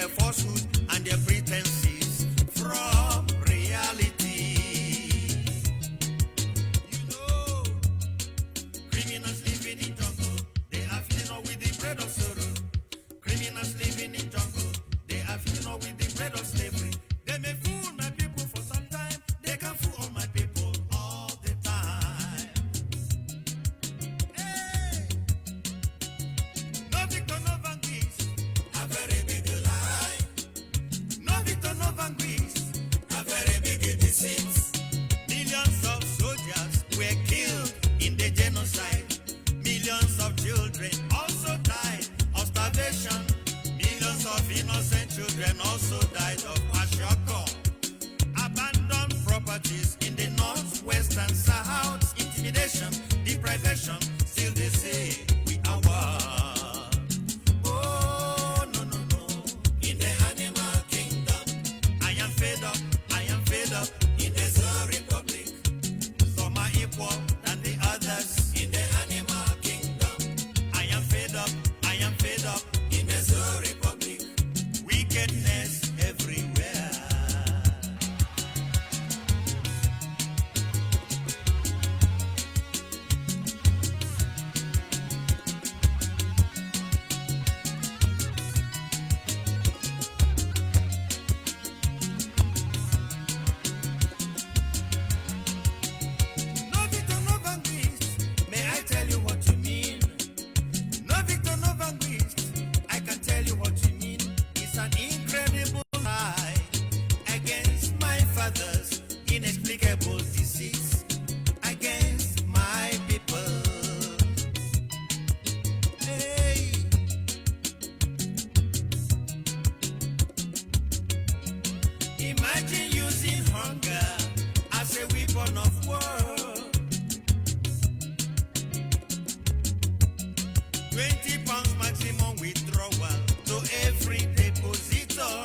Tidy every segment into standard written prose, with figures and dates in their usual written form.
falsehood and their pretenses from reality. You know, criminals living in jungle, they are feeding on with the bread of sorrow. Criminals living in jungle, they are feeding on with the bread of slavery. They may fool my people for some time, they can fool all my people all the time. Hey! No victor, no vanquish, a very big lie. No victor, no vanquish, a very big deceit. Millions of soldiers were killed in the genocide. Millions of children also died of starvation. Millions of innocent children also died of kwashiorkor. Abandoned properties in the north, west, and south. Intimidation, deprivation. Still they say we are one. Oh, no, no, no. In the animal kingdom, I am fed up. I am fed up. In the Zoo Republic, some are equal than the others. In the animal kingdom, I am fed up. I am fed up. In the Zoo Republic, wickedness everywhere. No victor, no vanquished. May I tell you what you mean? No victor, no vanquished. I can tell you what you mean. It's an incredible lie against my father's inexplicable disease, against my people. Hey. Imagine using hunger as a weapon of war. 20 pounds maximum withdrawal to every depositor.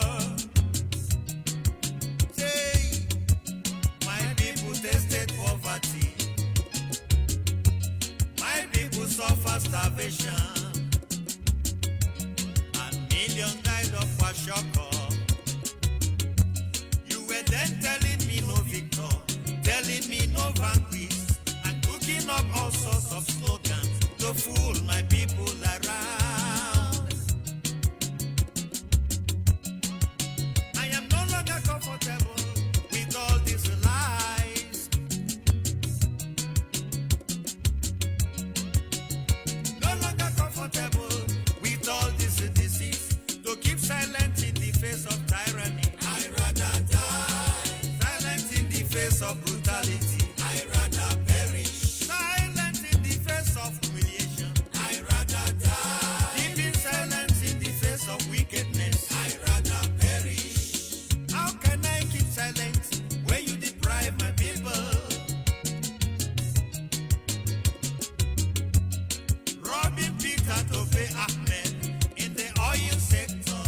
Say, my people tasted poverty. My people suffer starvation. And millions died of kwashiorkor. You were then telling me no victor, telling me no vanquish, and cooking up all sorts of slogans to fool my people around. I am no longer comfortable with all these lies. No longer comfortable with all this disease. To keep silent in the face of tyranny, I rather die. Silent in the face of brutality, I rather perish. Silent in the face of humiliation, I rather die. Keeping silence in the face of wickedness, I rather perish. How can I keep silent when you deprive my people? Robbing Peter to pay Ahmed in the oil sector.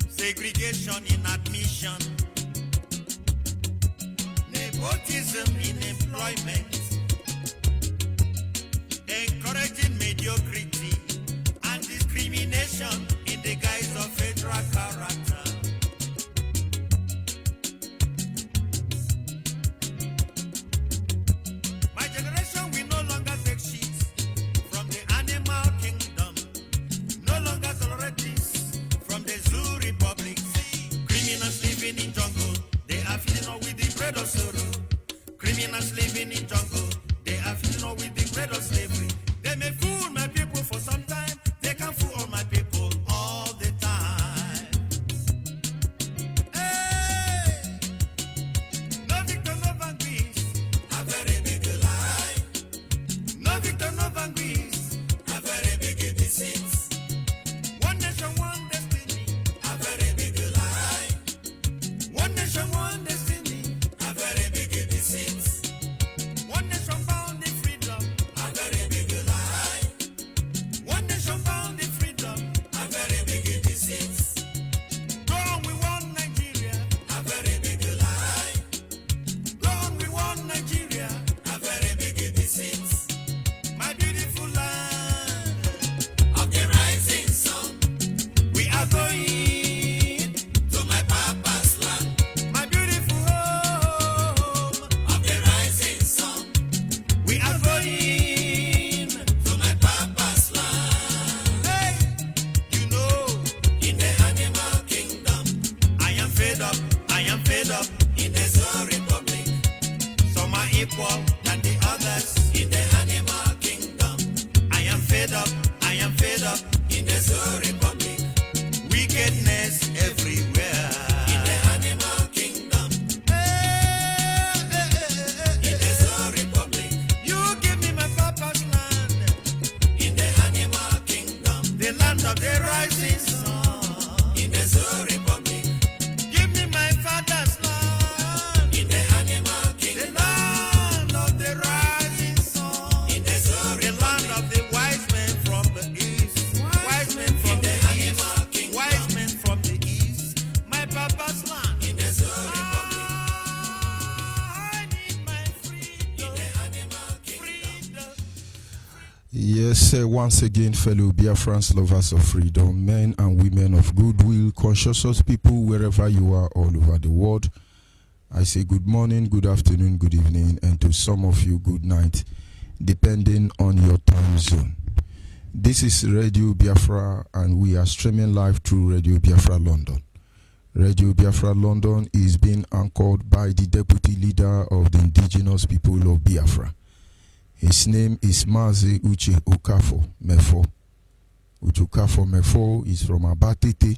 Segregation in admission. Nepotism in employment. Encouraging mediocrity and discrimination in the guise of federal character. My generation will no longer take shit from the animal kingdom. No longer tolerate this from the Zoo Republic. Criminals living in jungle, they are feeding on with the bread of sorrow. Criminals living in jungle, they are feeding on with the bread of slavery. They may fool my people for some time, they can fool all my people all the the rising sun. In the Zoo Republic. Give me my father's land. In the animal kingdom. The land of the rising sun. In the Zoo Republic. The land of the wise men from the east. Wise men from the animal kingdom. Wise men from the east. My papa's land. In the Zoo Republic. I need my freedom. In the animal kingdom. Yes, sir. Once again, fellow Biafrans, lovers of freedom, men and women of goodwill, conscious people, wherever you are all over the world, I say good morning, good afternoon, good evening, and to some of you, good night, depending on your time zone. This is Radio Biafra, and we are streaming live through Radio Biafra London. Radio Biafra London is being anchored by the deputy leader of the indigenous people of Biafra. His name is Mazi Uche Okafo Mefo. Uche Okafo Mefo is from Abatete.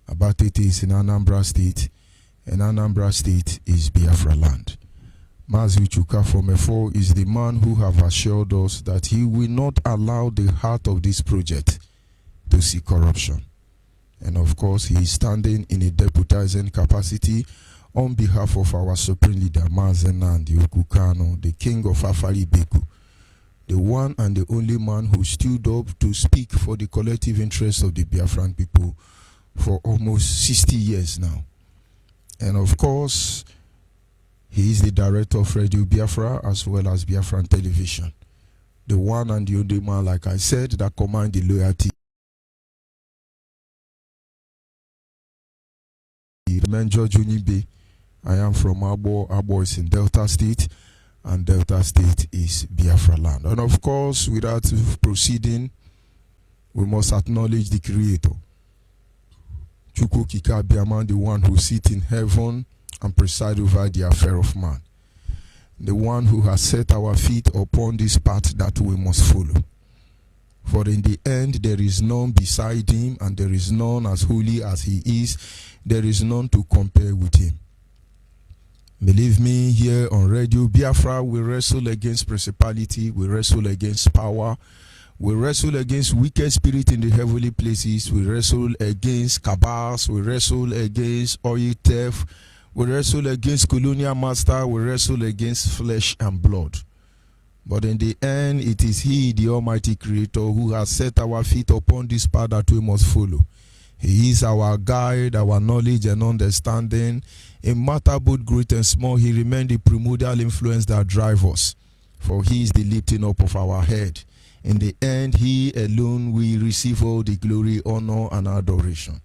Abatete is in Anambra State, and Anambra State is Biafra land. Mazi Uche Okafo Mefo is the man who have assured us that he will not allow the heart of this project to see corruption. And of course, he is standing in a deputizing capacity on behalf of our supreme leader, Mazi Nnamdi Okukano, the king of Afari Beku, the one and the only man who stood up to speak for the collective interests of the Biafran people for almost 60 years now. And of course, he is the director of Radio Biafra as well as Biafran Television. The one and the only man, like I said, that command the loyalty. George Onyibe. I am from Abo. Abo is in Delta State, and Delta State is Biafra land. And of course, without proceeding, we must acknowledge the Creator. Chukwu Kika Biaman, the one who sits in heaven and preside over the affair of man. The one who has set our feet upon this path that we must follow. For in the end, there is none beside him, and there is none as holy as he is. There is none to compare with him. Believe me, here on Radio Biafra, we wrestle against principality, we wrestle against power, we wrestle against wicked spirit in the heavenly places, we wrestle against cabals, we wrestle against oil theft, we wrestle against colonial master, we wrestle against flesh and blood. But in the end, it is he, the Almighty Creator, who has set our feet upon this path that we must follow. He is our guide, our knowledge and understanding. In matter both great and small, he remains the primordial influence that drives us. For he is the lifting up of our head. In the end, he alone will receive all the glory, honor, and adoration.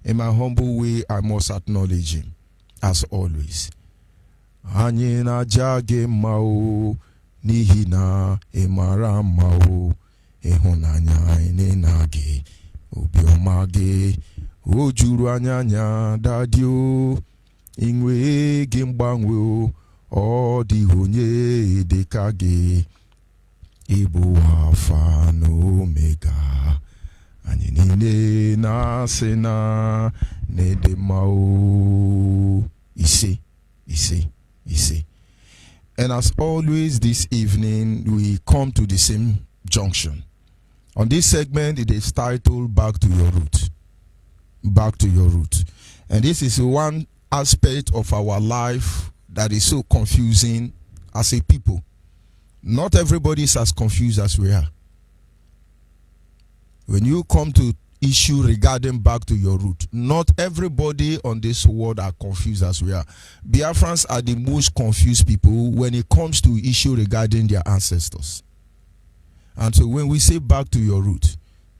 In my humble way, I must acknowledge him, as always. Anyị na-aja gị mma o, n'ihi na ị mara mma o, ịhụnanya anyị na gị. Obiọma gị o juru anya dadị o, inwe gị mgbanwe o, ọ dịghị onye dịka gị, ịbụ Alfa na Omega, anyị niile na-asị na n'ịdị mma o. Ise. And as always, this evening we come to the same junction. On this segment, it is titled Back to Your Root. Back to Your Root. And this is one aspect of our life that is so confusing as a people. Not everybody is as confused as we are. When you come to issue regarding back to your root, not everybody on this world are confused as we are. Biafrans are the most confused people when it comes to issue regarding their ancestors. And so when we say back to your root,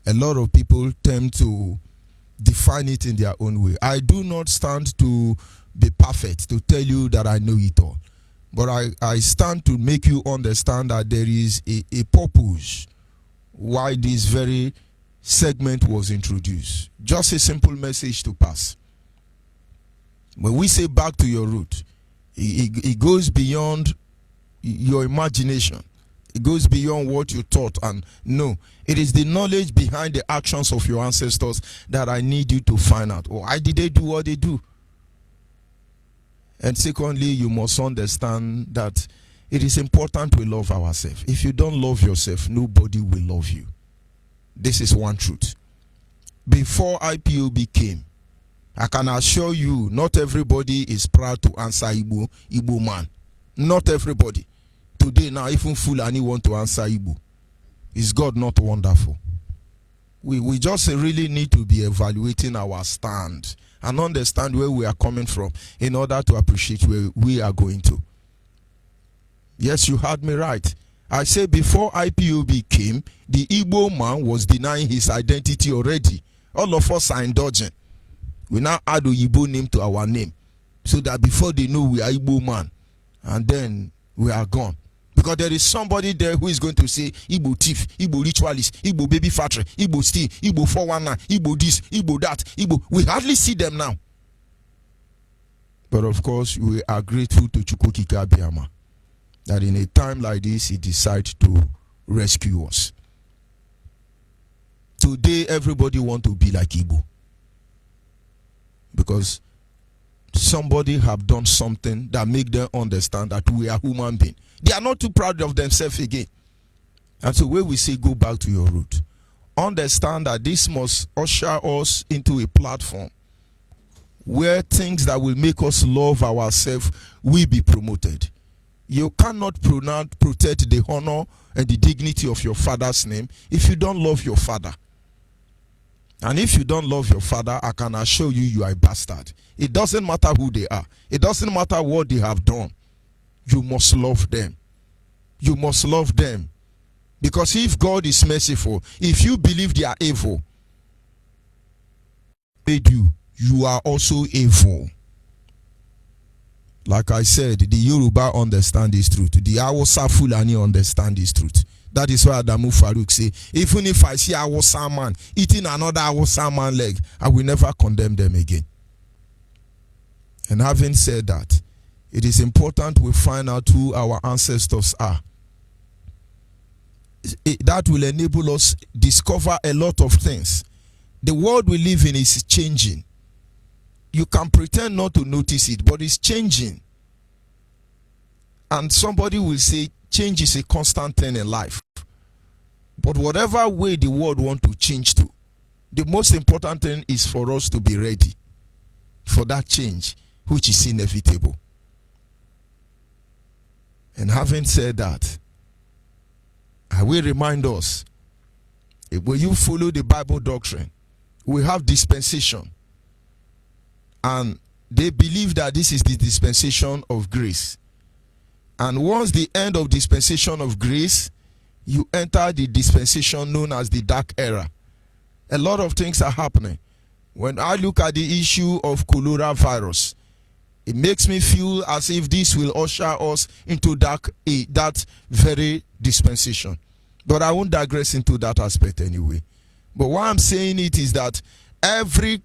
a lot of people tend to define it in their own way. I do not stand to be perfect, to tell you that I know it all. But I stand to make you understand that there is a purpose why this very segment was introduced. Just a simple message to pass. When we say back to your root, it goes beyond your imagination. It goes beyond what you thought and know. It is the knowledge behind the actions of your ancestors that I need you to find out. Why did they do what they do? And secondly, you must understand that it is important we love ourselves. If you don't love yourself, nobody will love you. This is one truth. before IPOB came, I can assure you, not everybody is proud to answer Igbo man. Not everybody. Today now, even Fulani want to answer Igbo. Is God not wonderful? We just really need to be evaluating our stand and understand where we are coming from in order to appreciate where we are going to. Yes, you heard me right. I say before IPOB came, the Igbo man was denying his identity already. All of us are indulgent. We now add the Igbo name to our name so that before they know we are Igbo man, and then we are gone. Because there is somebody there who is going to say Igbo thief, Igbo ritualist, Igbo baby factory, Igbo steal, Igbo 419, Igbo this, Igbo that, Igbo. We hardly see them now. But of course, we are grateful to Chukwukika Abiyama that in a time like this, he decided to rescue us. Today, everybody wants to be like Igbo. Because somebody have done something that make them understand that we are human beings. They are not too proud of themselves again. And so when we say go back to your root, understand that this must usher us into a platform where things that will make us love ourselves will be promoted. You cannot protect the honor and the dignity of your father's name if you don't love your father. And if you don't love your father, I can assure you, you are a bastard. It doesn't matter who they are. It doesn't matter what they have done. You must love them. You must love them. Because if God is merciful, if you believe they are evil, you are also evil. Like I said, the Yoruba understand this truth. The Hausa Fulani understand this truth. That is why Adamu Farouk say, even if I see a Hausa man eating another Hausa man leg, I will never condemn them again. And having said that, it is important we find out who our ancestors are. That will enable us discover a lot of things. The world we live in is changing. You can pretend not to notice it, but it's changing. And somebody will say change is a constant thing in life. But whatever way the world wants to change to, the most important thing is for us to be ready for that change, which is inevitable. And having said that, I will remind us, when you follow the Bible doctrine, we have dispensation. And they believe that this is the dispensation of grace. And once the end of dispensation of grace, you enter the dispensation known as the dark era. A lot of things are happening. When I look at the issue of coronavirus, it makes me feel as if this will usher us into that very dispensation. But I won't digress into that aspect anyway. But why I'm saying it is that every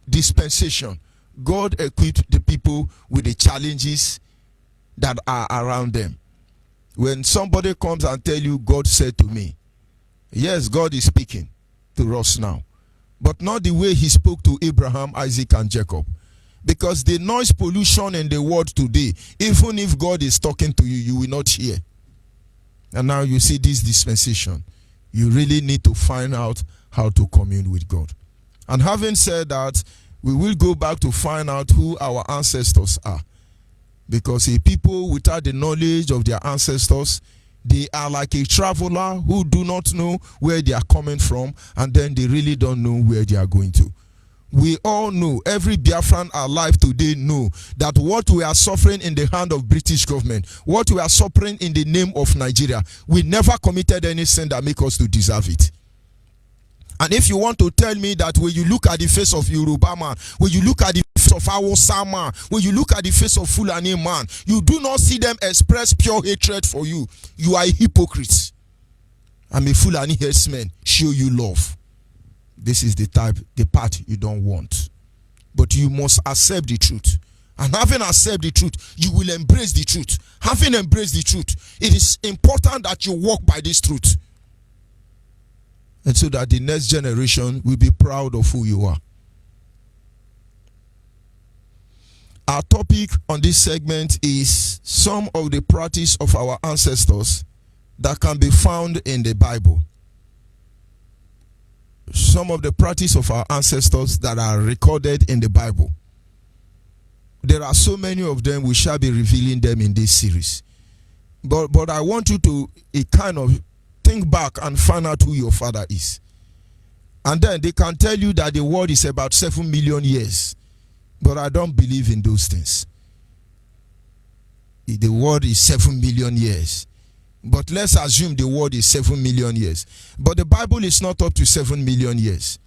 dispensation, God equipped the people with the challenges that are around them. When somebody comes and tell you, God said to me, yes, God is speaking to us now. But not the way he spoke to Abraham, Isaac, and Jacob. Because the noise pollution in the world today, even if God is talking to you, you will not hear. And now you see this dispensation. You really need to find out how to commune with God. And having said that, we will go back to find out who our ancestors are. Because a people without the knowledge of their ancestors, they are like a traveler who do not know where they are coming from, and then they really don't know where they are going to. We all know, every Biafran alive today know that what we are suffering in the hand of British government, what we are suffering in the name of Nigeria, we never committed any sin that make us to deserve it. And if you want to tell me that when you look at the face of Yoruba man, when you look at the face of Hausa man, when you look at the face of Fulani man, you do not see them express pure hatred for you, you are a hypocrite. I'm a Fulani herdsman, show you love. This is the part you don't want. But you must accept the truth. And having accepted the truth, you will embrace the truth. Having embraced the truth, it is important that you walk by this truth. And so that the next generation will be proud of who you are. Our topic on this segment is some of the practice of our ancestors that can be found in the Bible. some of the practice of our ancestors that are recorded in the Bible. There are so many of them, we shall be revealing them in this series. But I want you to kind of think back and find out who your father is. And then they can tell you that the world is about 7 million years. But I don't believe in those things. The world is 7 million years. But let's assume the world is 7 million years. But the Bible is not up to 7 million years.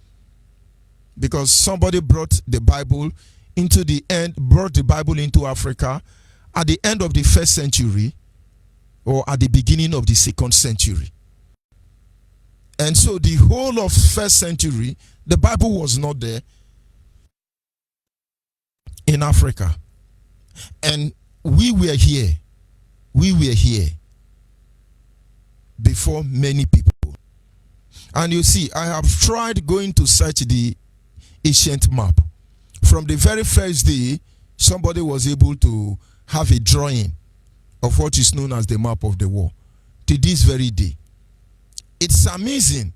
Because somebody brought the Bible into Africa at the end of the 1st century or at the beginning of the 2nd century. And so the whole of 1st century, the Bible was not there in Africa. And we were here before many people. And you see, I have tried going to search the ancient map. From the very first day, somebody was able to have a drawing of what is known as the map of the world to this very day. It's amazing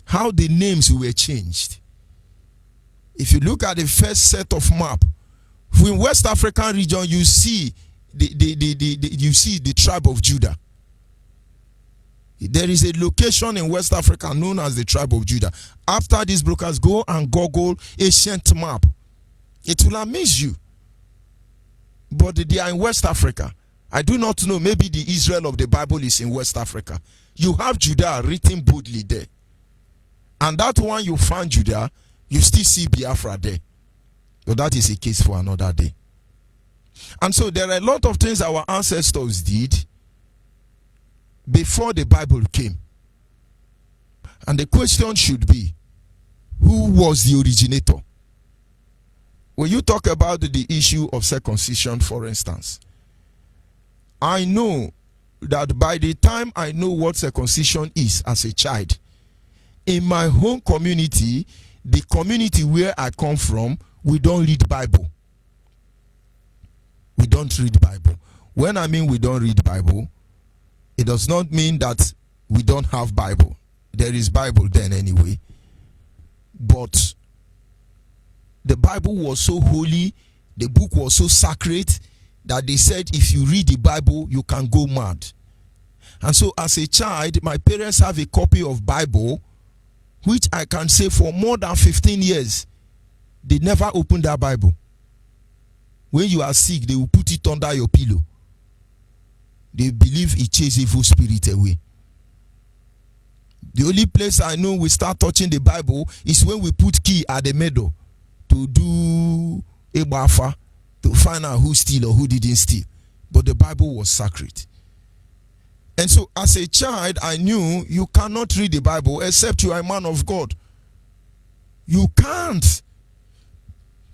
how the names were changed. If you look at the first set of map, in West African region, you see the tribe of Judah. There is a location in West Africa known as the tribe of Judah. After these brokers, go and Google ancient map. It will amaze you. But they are in West Africa. I do not know. Maybe the Israel of the Bible is in West Africa. You have Judah written boldly there. And that one you find Judah, you still see Biafra there. So that is a case for another day. And so there are a lot of things our ancestors did before the Bible came. And the question should be, who was the originator? When you talk about the issue of circumcision, for instance, I know that by the time I know what circumcision is as a child, in my home community, the community where I come from, we don't read Bible. We don't read Bible. When I mean we don't read Bible, it does not mean that we don't have Bible. There is Bible then anyway. But the Bible was so holy, the book was so sacred, that they said if you read the Bible, you can go mad. And so as a child, my parents have a copy of Bible, which I can say for more than 15 years, they never opened that Bible. When you are sick, they will put it under your pillow. They believe it chases evil spirit away. The only place I know we start touching the Bible is when we put key at the middle to do a Biafra, to find out who steal or who didn't steal. But the Bible was sacred. And so as a child, I knew you cannot read the Bible except you are a man of God. You can't.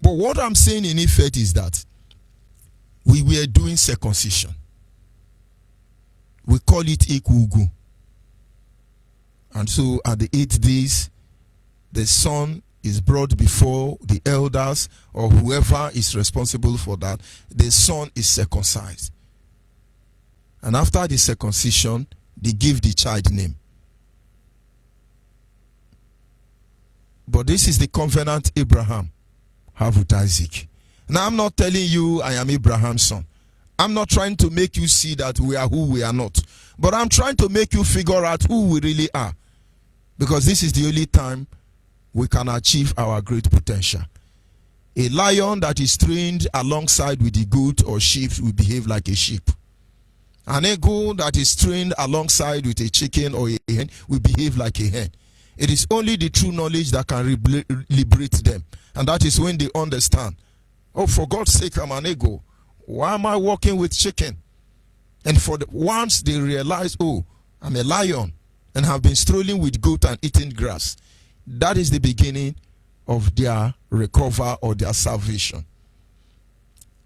But what I'm saying in effect is that we were doing circumcision. We call it Ikugu. And so at the 8 days, the son is brought before the elders or whoever is responsible for that. The son is circumcised. And after the circumcision, they give the child name. But this is the covenant Abraham have with Isaac. Now I'm not telling you I am Abraham's son. I'm not trying to make you see that we are who we are not. But I'm trying to make you figure out who we really are. Because this is the only time we can achieve our great potential. A lion that is trained alongside with the goat or sheep will behave like a sheep. An eagle that is trained alongside with a chicken or a hen will behave like a hen. It is only the true knowledge that can liberate them. And that is when they understand, oh, for God's sake, I'm an eagle. Why am I walking with chicken? And once they realize, oh, I'm a lion and have been strolling with goat and eating grass, that is the beginning of their recovery or their salvation.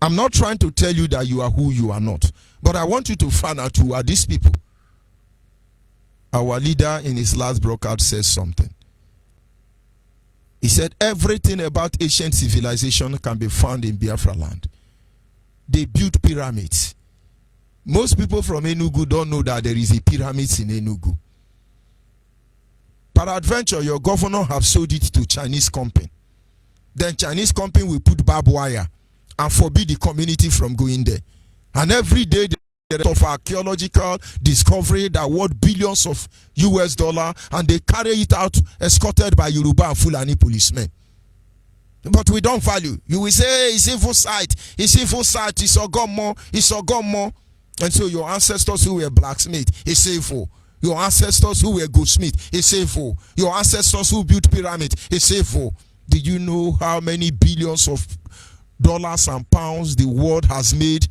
I'm not trying to tell you that you are who you are not, but I want you to find out who are these people. Our leader in his last broadcast says something. He said everything about ancient civilization can be found in Biafra land. They built pyramids. Most people from Enugu don't know that there is a pyramid in Enugu. Peradventure, your governor have sold it to Chinese company. Then Chinese company will put barbed wire and forbid the community from going there. And every day there of archaeological discovery that worth billions of US dollar, and they carry it out escorted by Yoruba and Fulani policemen. But we don't value. You will say it's evil sight, it's evil sight, it's Ogomo, it's Ogomo. And so your ancestors who were blacksmith, it's evil. Your ancestors who were goldsmith, it's evil. Your ancestors who built pyramid, it's evil. Did you know how many billions of dollars and pounds the world has made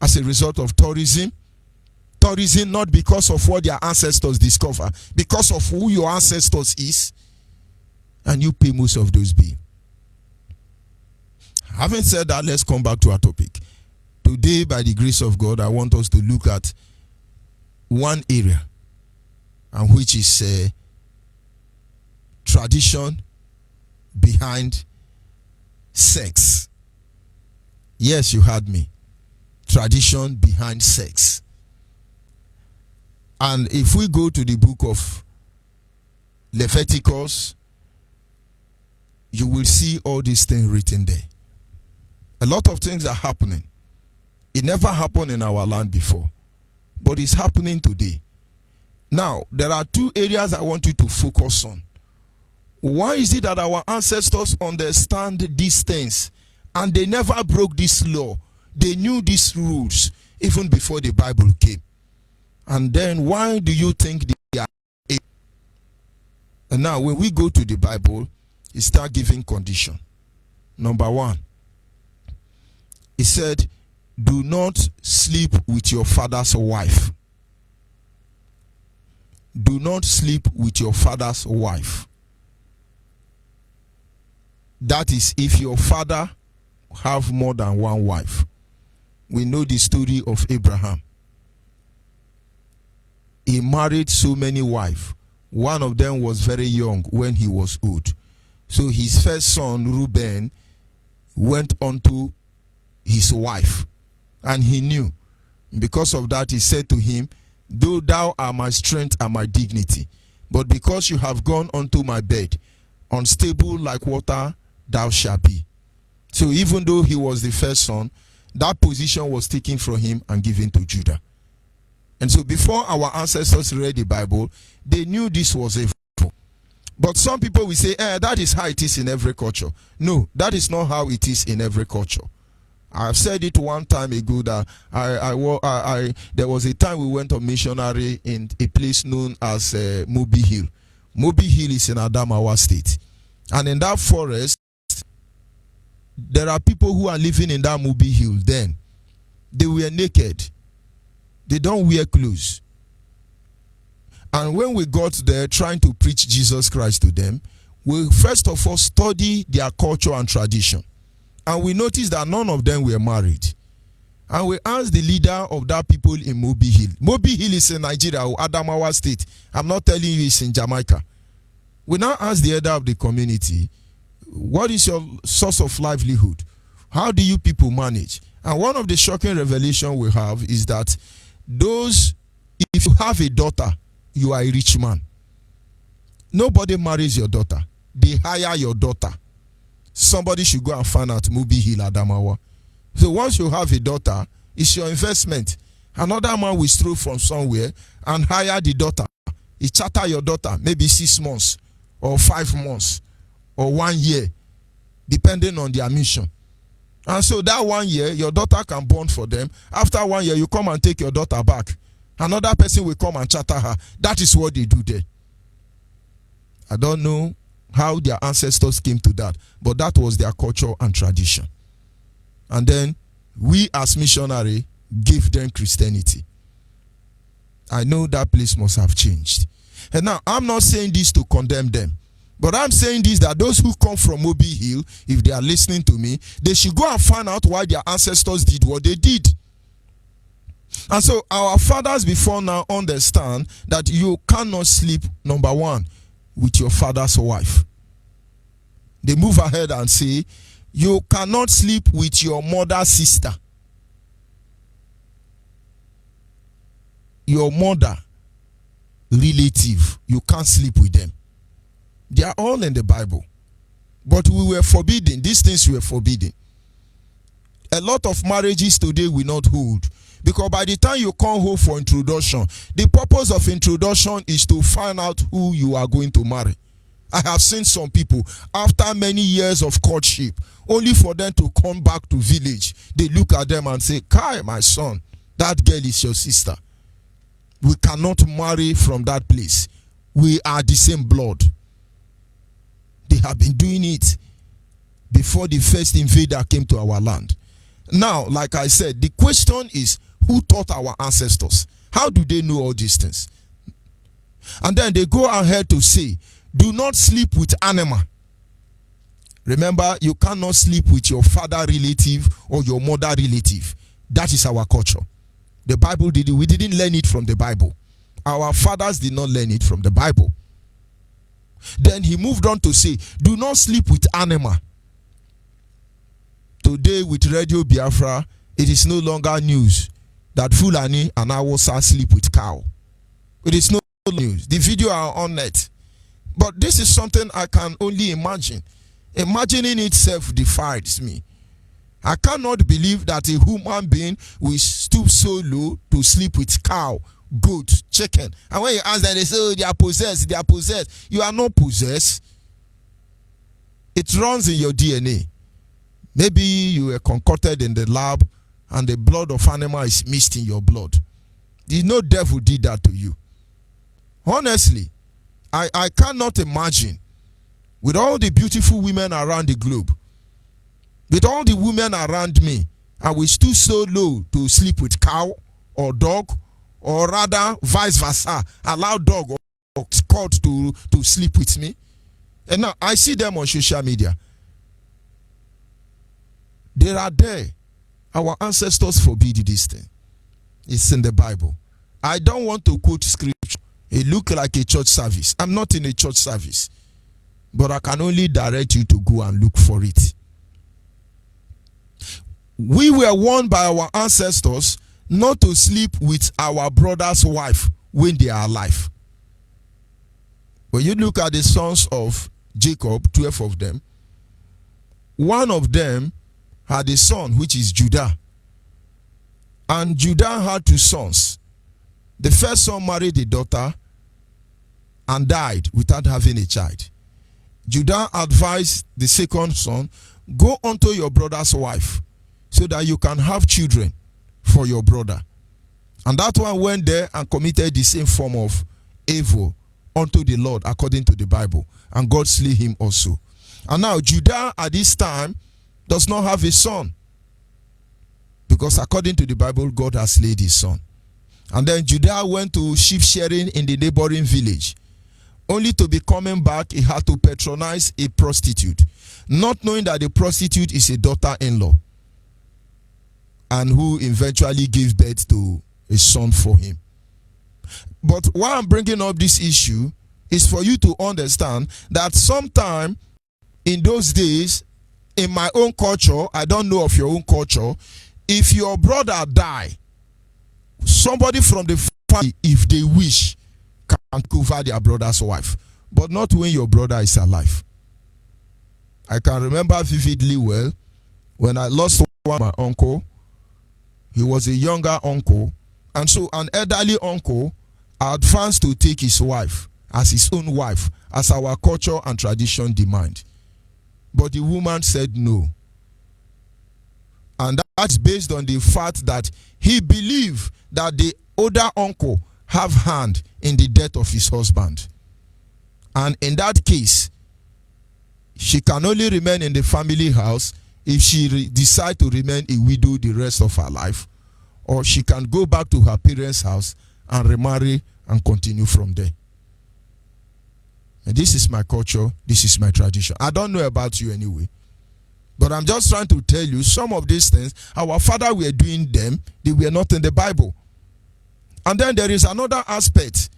as a result of tourism? Tourism, not because of what their ancestors discover, because of who your ancestors is, and you pay most of those bills. Having said that, let's come back to our topic. Today, by the grace of God, I want us to look at one area, and which is tradition behind sex. Yes, you heard me. Tradition behind sex. And if we go to the book of Leviticus, you will see all these things written there. A lot of things are happening. It never happened in our land before, but it's happening today. Now, there are two areas I want you to focus on. Why is it that our ancestors understand these things and they never broke this law? They knew these rules even before the Bible came. And then why do you think they are? And now when we go to the Bible, it start giving condition. Number one, it said, do not sleep with your father's wife. Do not sleep with your father's wife. That is, if your father have more than one wife. We know the story of Abraham. He married so many wives. One of them was very young when he was old. So his first son, Reuben, went on to his wife. And he knew. Because of that, he said to him, though thou art my strength and my dignity, but because you have gone unto my bed, unstable like water thou shalt be. So even though he was the first son, that position was taken from him and given to Judah. And so before our ancestors read the Bible, they knew this was evil. But some people will say, that is how it is in every culture. No, that is not how it is in every culture. I've said it one time ago that there was a time we went on missionary in a place known as Moby Hill. Moby Hill is in Adamawa State. And in that forest, there are people who are living in that Moby Hill then. They were naked. They don't wear clothes. And when we got there trying to preach Jesus Christ to them, we first of all study their culture and tradition. And we noticed that none of them were married. And we asked the leader of that people in Moby Hill. Moby Hill is in Nigeria, or Adamawa State. I'm not telling you it's in Jamaica. We now asked the elder of the community, what is your source of livelihood? How do you people manage? And one of the shocking revelations we have is that if you have a daughter, you are a rich man. Nobody marries your daughter. They hire your daughter. Somebody should go and find out Moby Hill, Adamawa. So once you have a daughter, it's your investment. Another man will stroll from somewhere and hire the daughter. He charter your daughter, maybe 6 months or 5 months or 1 year, depending on their mission. And so that 1 year, your daughter can bond for them. After 1 year, you come and take your daughter back. Another person will come and charter her. That is what they do there. I don't know how their ancestors came to that, but that was their culture and tradition. And then we as missionary gave them Christianity. I know that place must have changed. And now I'm not saying this to condemn them, but I'm saying this, that those who come from Moby Hill, if they are listening to me, they should go and find out why their ancestors did what they did. And so our fathers before now understand that you cannot sleep, number one, with your father's wife. They move ahead and say, you cannot sleep with your mother's sister. Your mother relative, you can't sleep with them. They are all in the Bible. But we were forbidden. These things were forbidden. A lot of marriages today will not hold. Because by the time you come home for introduction, the purpose of introduction is to find out who you are going to marry. I have seen some people, after many years of courtship, only for them to come back to village, they look at them and say, Kai, my son, that girl is your sister. We cannot marry from that place. We are the same blood. They have been doing it before the first invader came to our land. Now, like I said, the question is, who taught our ancestors? How do they know all these things? And then they go ahead to say, do not sleep with animal. Remember, you cannot sleep with your father relative or your mother relative. That is our culture. The Bible did it. We didn't learn it from the Bible. Our fathers did not learn it from the Bible. Then he moved on to say, do not sleep with animal. Today with Radio Biafra, it is no longer news that Fulani and Hausa sleep with cow. It is no news. The video are on net. But this is something I can only imagine. Imagining itself defies me. I cannot believe that a human being will stoop so low to sleep with cow, goat, chicken. And when you ask them, they say, oh, they are possessed, they are possessed. You are not possessed. It runs in your DNA. Maybe you were concocted in the lab and the blood of animal is mixed in your blood. No devil did that to you. Honestly, I cannot imagine, with all the beautiful women around the globe, with all the women around me, I will stoop so low to sleep with cow or dog, or rather vice versa, allow dog or cat to sleep with me. And now I see them on social media. They are there. Our ancestors forbid this thing. It's in the Bible. I don't want to quote scripture. It looks like a church service. I'm not in a church service. But I can only direct you to go and look for it. We were warned by our ancestors not to sleep with our brother's wife when they are alive. When you look at the sons of Jacob, 12 of them, one of them had a son, which is Judah. And Judah had two sons. The first son married a daughter and died without having a child. Judah advised the second son, go unto your brother's wife so that you can have children for your brother. And that one went there and committed the same form of evil unto the Lord according to the Bible. And God slew him also. And now Judah at this time does not have a son, because according to the Bible, God has slain his son. And then Judah went to sheep shearing in the neighboring village. Only to be coming back, he had to patronize a prostitute, not knowing that the prostitute is a daughter-in-law, and who eventually gave birth to a son for him. But why I'm bringing up this issue is for you to understand that sometime in those days, in my own culture, I don't know of your own culture, if your brother die, somebody from the family, if they wish, can cover their brother's wife, but not when your brother is alive. I can remember vividly well when I lost one of my uncle. He was a younger uncle, and so an elderly uncle advanced to take his wife as his own wife, as our culture and tradition demand. But the woman said no. And that's based on the fact that he believed that the older uncle have hand in the death of his husband. And in that case, she can only remain in the family house if she decides to remain a widow the rest of her life, or she can go back to her parents' house and remarry and continue from there. And this is my culture, this is my tradition. I don't know about you anyway, but I'm just trying to tell you some of these things. Our father were doing them, they were not in the Bible. And then there is another aspect.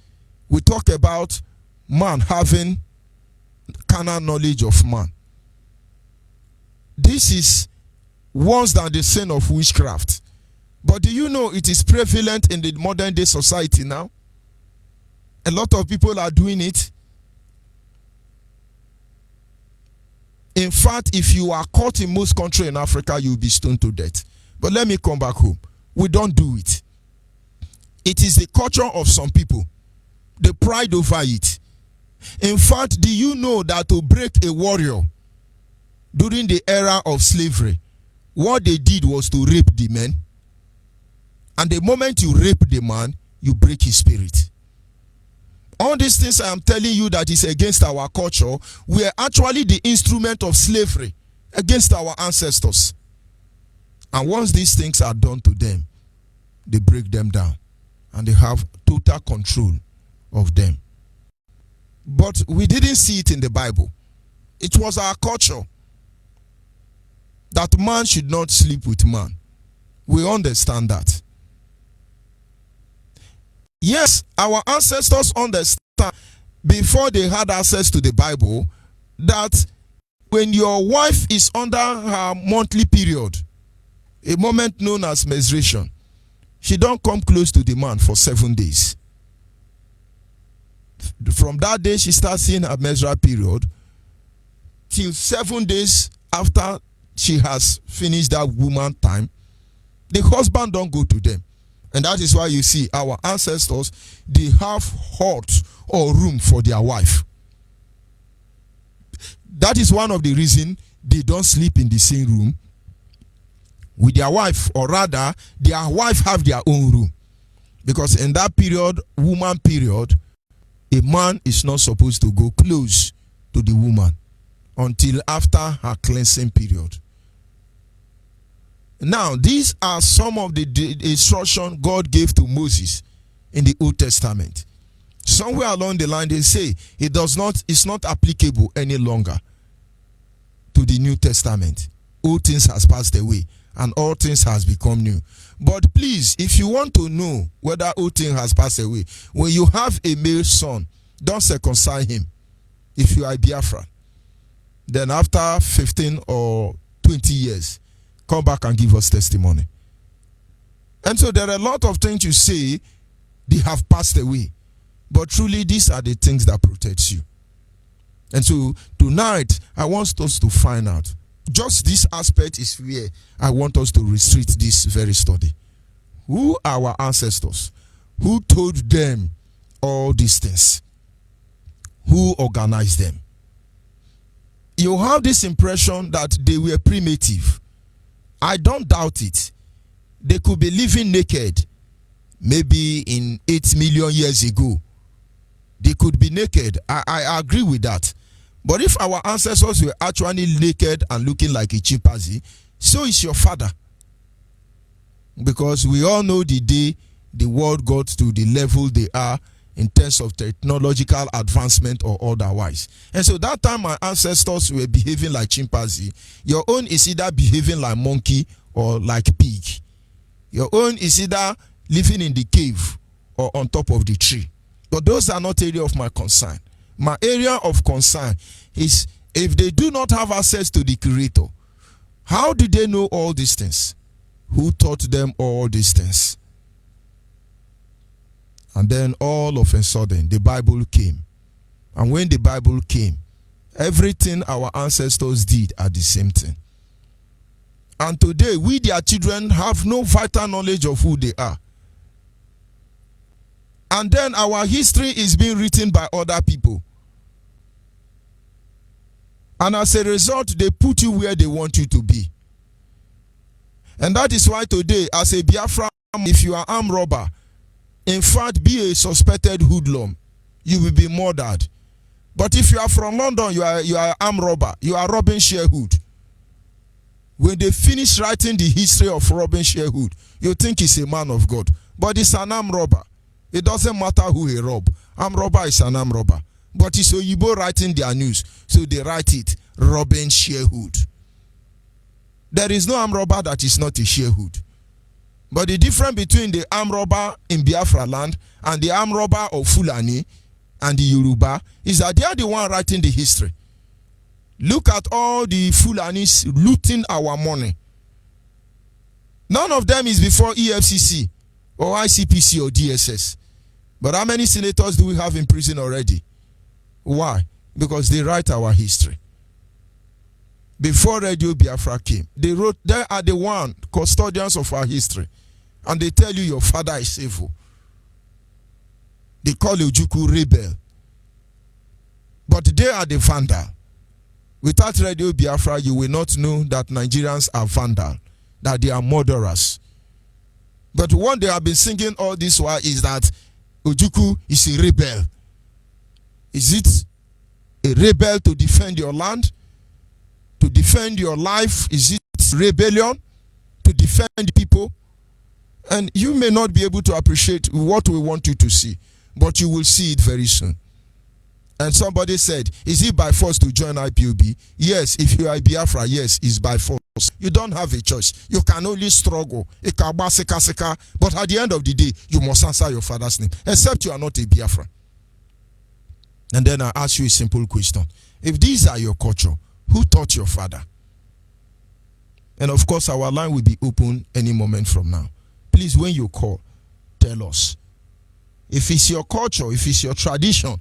We talk about man having carnal knowledge of man. This is worse than the sin of witchcraft. But do you know it is prevalent in the modern day society now? A lot of people are doing it. In fact, if you are caught in most countries in Africa, you'll be stoned to death. But let me come back home. We don't do it. It is the culture of some people. The pride over it. In fact, do you know that to break a warrior during the era of slavery, what they did was to rape the men? And the moment you rape the man, you break his spirit. All these things I am telling you that is against our culture, we are actually the instrument of slavery against our ancestors. And once these things are done to them, they break them down and they have total control of them. But we didn't see it in the Bible. It was our culture that man should not sleep with man. We understand that. Yes, our ancestors understand before they had access to the Bible that when your wife is under her monthly period, a moment known as menstruation, she don't come close to the man for 7 days. From that day she starts seeing her menstrual period till 7 days after she has finished that woman time, the husband don't go to them. And that is why you see our ancestors, they have hut or room for their wife. That is one of the reasons they don't sleep in the same room with their wife, or rather their wife have their own room. Because in that period, woman period, a man is not supposed to go close to the woman until after her cleansing period. Now, these are some of the instructions God gave to Moses in the Old Testament. Somewhere along the line, they say it's not applicable any longer to the New Testament. All things has passed away and all things has become new. But please, if you want to know whether all things has passed away, when you have a male son, don't circumcise him. If you are Biafra, then after 15 or 20 years, come back and give us testimony. And so there are a lot of things you say, they have passed away. But truly, these are the things that protect you. And so tonight, I want us to find out. Just this aspect is where I want us to restrict this very study. Who are our ancestors? Who told them all these things? Who organized them? You have this impression that they were primitive. I don't doubt it. They could be living naked. Maybe in 8 million years ago, they could be naked. I agree with that. But if our ancestors were actually naked and looking like a chimpanzee, so is your father. Because we all know the day the world got to the level they are in terms of technological advancement or otherwise. And so that time my ancestors were behaving like chimpanzee. Your own is either behaving like monkey or like pig. Your own is either living in the cave or on top of the tree. But those are not area of my concern. My area of concern is if they do not have access to the Creator, how do they know all these things? Who taught them all these things? And then all of a sudden, the Bible came. And when the Bible came, everything our ancestors did are the same thing. And today, we, their children, have no vital knowledge of who they are. And then our history is being written by other people. And as a result, they put you where they want you to be. And that is why today, as a Biafra, if you are armed robber, in fact, be a suspected hoodlum, you will be murdered. But if you are from London, you are armed robber, you are robbing Sherwood. When they finish writing the history of robbing Sherwood, you think he's a man of God. But it's an armed robber. It doesn't matter who he robbed. Armed robber is an armed robber. But it's Onyibe writing their news, so they write it, robbing Sherwood. There is no armed robber that is not a Sherwood. But the difference between the armed robber in Biafra land and the armed robber of Fulani and the Yoruba is that they are the one writing the history. Look at all the Fulanis looting our money. None of them is before EFCC or ICPC or DSS. But how many senators do we have in prison already? Why? Because they write our history. Before Radio Biafra came, they are the one custodians of our history. And they tell you your father is evil. They call Ojukwu rebel. But they are the vandal. Without Radio Biafra, you will not know that Nigerians are vandal, that they are murderers. But what they have been singing all this while is that Ojukwu is a rebel. Is it a rebel to defend your land? To defend your life? Is it rebellion? To defend people? And you may not be able to appreciate what we want you to see, but you will see it very soon. And somebody said, is it by force to join IPOB? Yes, if you are Biafra, yes, it's by force. You don't have a choice. You can only struggle. But at the end of the day, you must answer your father's name, except you are not a Biafra. And then I ask you a simple question. If these are your culture, who taught your father? And of course, our line will be open any moment from now. Please, when you call, tell us. If it's your culture, if it's your tradition,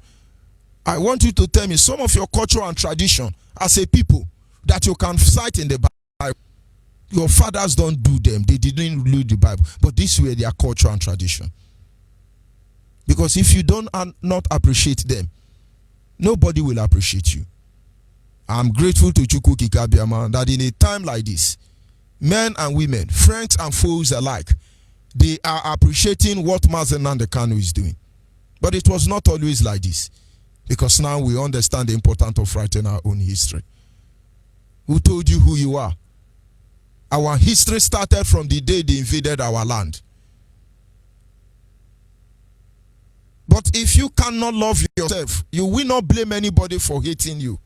I want you to tell me some of your culture and tradition as a people that you can cite in the Bible. Your fathers don't do them. They didn't read the Bible. But this way, their culture and tradition. Because if you don't not appreciate them, nobody will appreciate you. I'm grateful to Chukwu Kikabiama that in a time like this, men and women, friends and foes alike, they are appreciating what Mazen Nandekano is doing. But it was not always like this. Because now we understand the importance of writing our own history. Who told you who you are? Our history started from the day they invaded our land. But if you cannot love yourself, you will not blame anybody for hating you.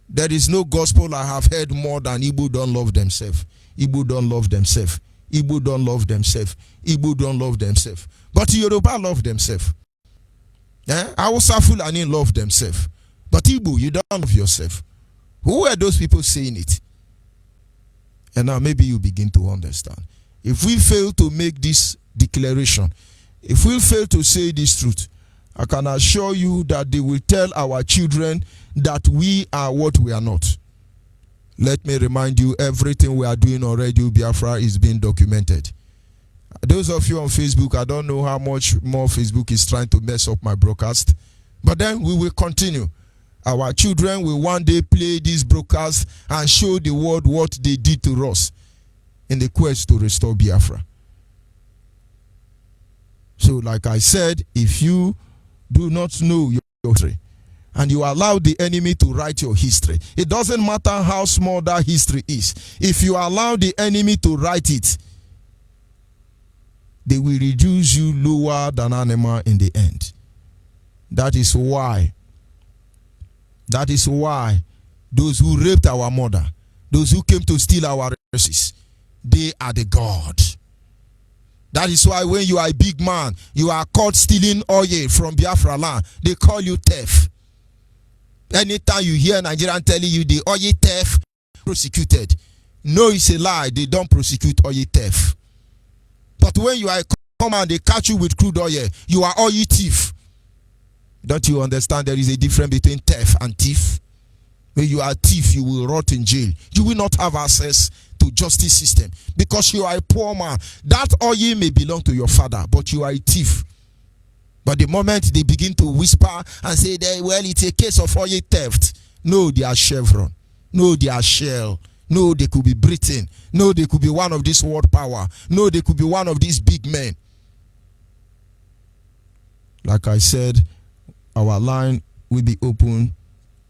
There is no gospel I have heard more than Igbo don't love themselves. Igbo don't love themselves. Igbo don't love themselves. Igbo don't love themselves. But Yoruba love themselves. Hausa Fulani love themselves. But Igbo, you don't love yourself. Who were those people saying it? And now maybe you begin to understand. If we fail to make this declaration, if we fail to say this truth, I can assure you that they will tell our children that we are what we are not. Let me remind you, everything we are doing on Radio Biafra is being documented. Those of you on Facebook, I don't know how much more Facebook is trying to mess up my broadcast. But then we will continue. Our children will one day play this broadcast and show the world what they did to us in the quest to restore Biafra. So like I said, if you do not know your history and you allow the enemy to write your history, it doesn't matter how small that history is. If you allow the enemy to write it, they will reduce you lower than animal in the end. That is why those who raped our mother, those who came to steal our resources, they are the God. That is why when you are a big man, you are caught stealing oil from Biafra land, they call you theft. Anytime you hear Nigerian telling you the oil theft prosecuted, no, it's a lie. They don't prosecute oil theft. But when you are a command, they catch you with crude oil, you are oil thief. Don't you understand there is a difference between theft and thief? When you are a thief, you will rot in jail. You will not have access to justice system because you are a poor man. That oil may belong to your father, but you are a thief. But the moment they begin to whisper and say, well, it's a case of oil theft. No, they are Chevron. No, they are Shell. No, they could be Britain. No, they could be one of this world power. No, they could be one of these big men. Like I said, our line will be open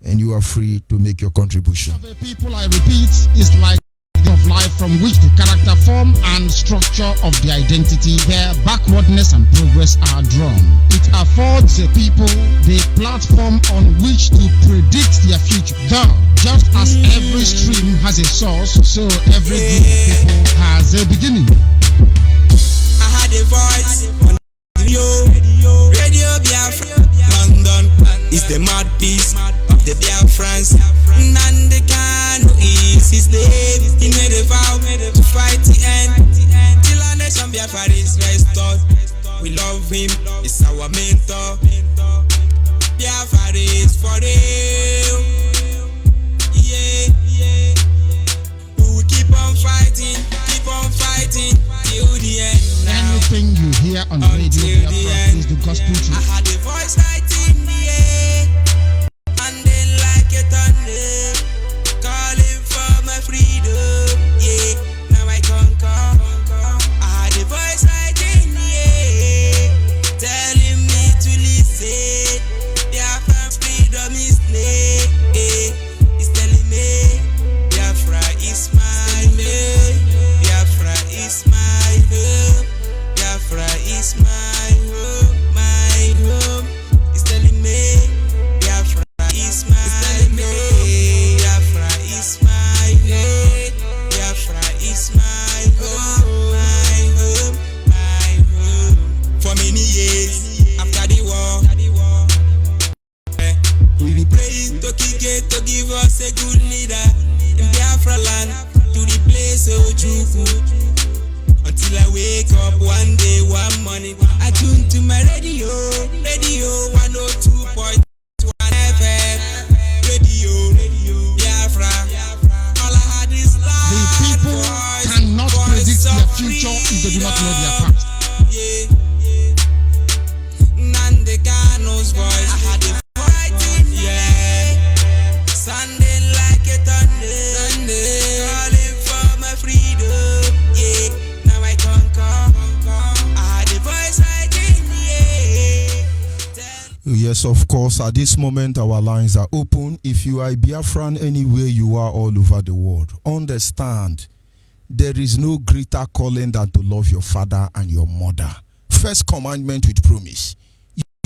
and you are free to make your contribution. The people, I repeat, is like of life from which the character form and structure of the identity, their backwardness and progress are drawn. It affords the people the platform on which to predict their future. Though, just as every stream has a source, so every group of people has a beginning. I had a voice on Radio Biafra, London is the mouthpiece of the Biafrans. Nandekano is his name. He made a vow to fight the end till our nation Biafra is restored. we love him, it's our mentor. Biafra is for real. Yeah, yeah. We will keep on fighting till the end. Now. Anything you hear on Radio Biafra is the gospel truth. I had a voice right in the air, and then like a thunder, calling for my freedom. Yeah, now I conquer. I had a voice right in the air, telling me to listen. Biafra freedom is near. It's telling me Biafra is my name. Biafra is my home. Biafra is my home, my home. It's telling me Biafra is my home. Biafra is my home. Biafra is my home, my home, my home. For many years after the war, we be praying to Kike to give us a good leader in Biafra land to replace Ojukwu. Until I wake up one day, one morning, I tune to my radio 102.1 FM, radio, Biafra. All I had is love. The people cannot predict their future if they do not know their past. Yeah. Nandekano's voice, I had a fighting, yeah. Sunday like a thunder, calling for my freedom, yeah. Now I conquer. I had a voice right in the air. Yes, of course, at this moment our lines are open. If you are a Biafran anywhere you are all over the world, understand there is no greater calling than to love your father and your mother. First commandment with promise.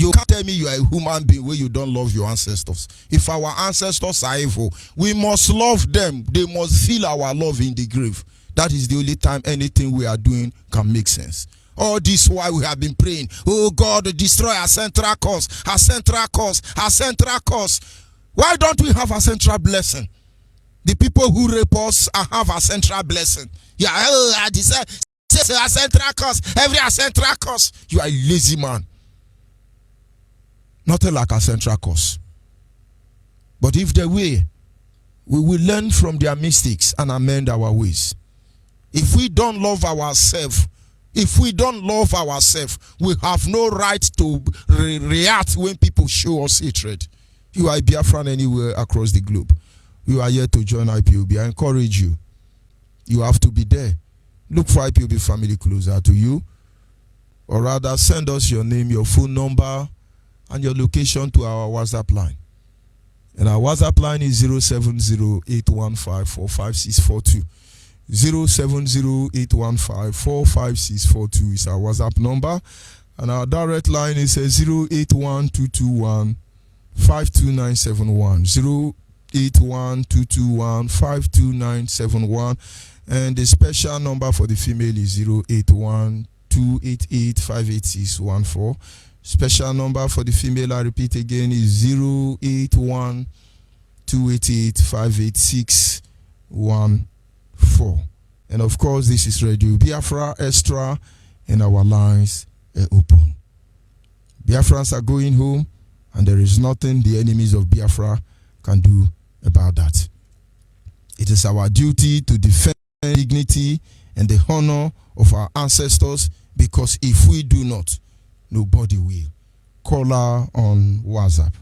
You can't tell me you are a human being where you don't love your ancestors. If our ancestors are evil, we must love them. They must feel our love in the grave. That is the only time anything we are doing can make sense. All this while we have been praying, oh God, destroy our central cause, our central cause, our central cause. Why don't we have a central blessing? The people who rape us have a central blessing. Yeah, I decide a central cause, every central cause. You are a lazy man. Nothing like a central cause. But if the way, we will learn from their mistakes and amend our ways. If we don't love ourselves, we have no right to react when people show us hatred. You are a Biafran anywhere across the globe. You are here to join IPOB. I encourage you. You have to be there. Look for IPOB family closer to you. Or rather, send us your name, your phone number, and your location to our WhatsApp line. And our WhatsApp line is 070-815-45642. 070-815-45642 is our WhatsApp number. And our direct line is 081-221-52971. 081-221-52971. And the special number for the female is 081-288-58614. Special number for the female, I repeat again, is 081-288-58614. And of course, this is Radio Biafra Extra, and our lines are open. Biafrans are going home, and there is nothing the enemies of Biafra can do about that. It is our duty to defend dignity and the honor of our ancestors, because if we do not, nobody will. Caller on WhatsApp.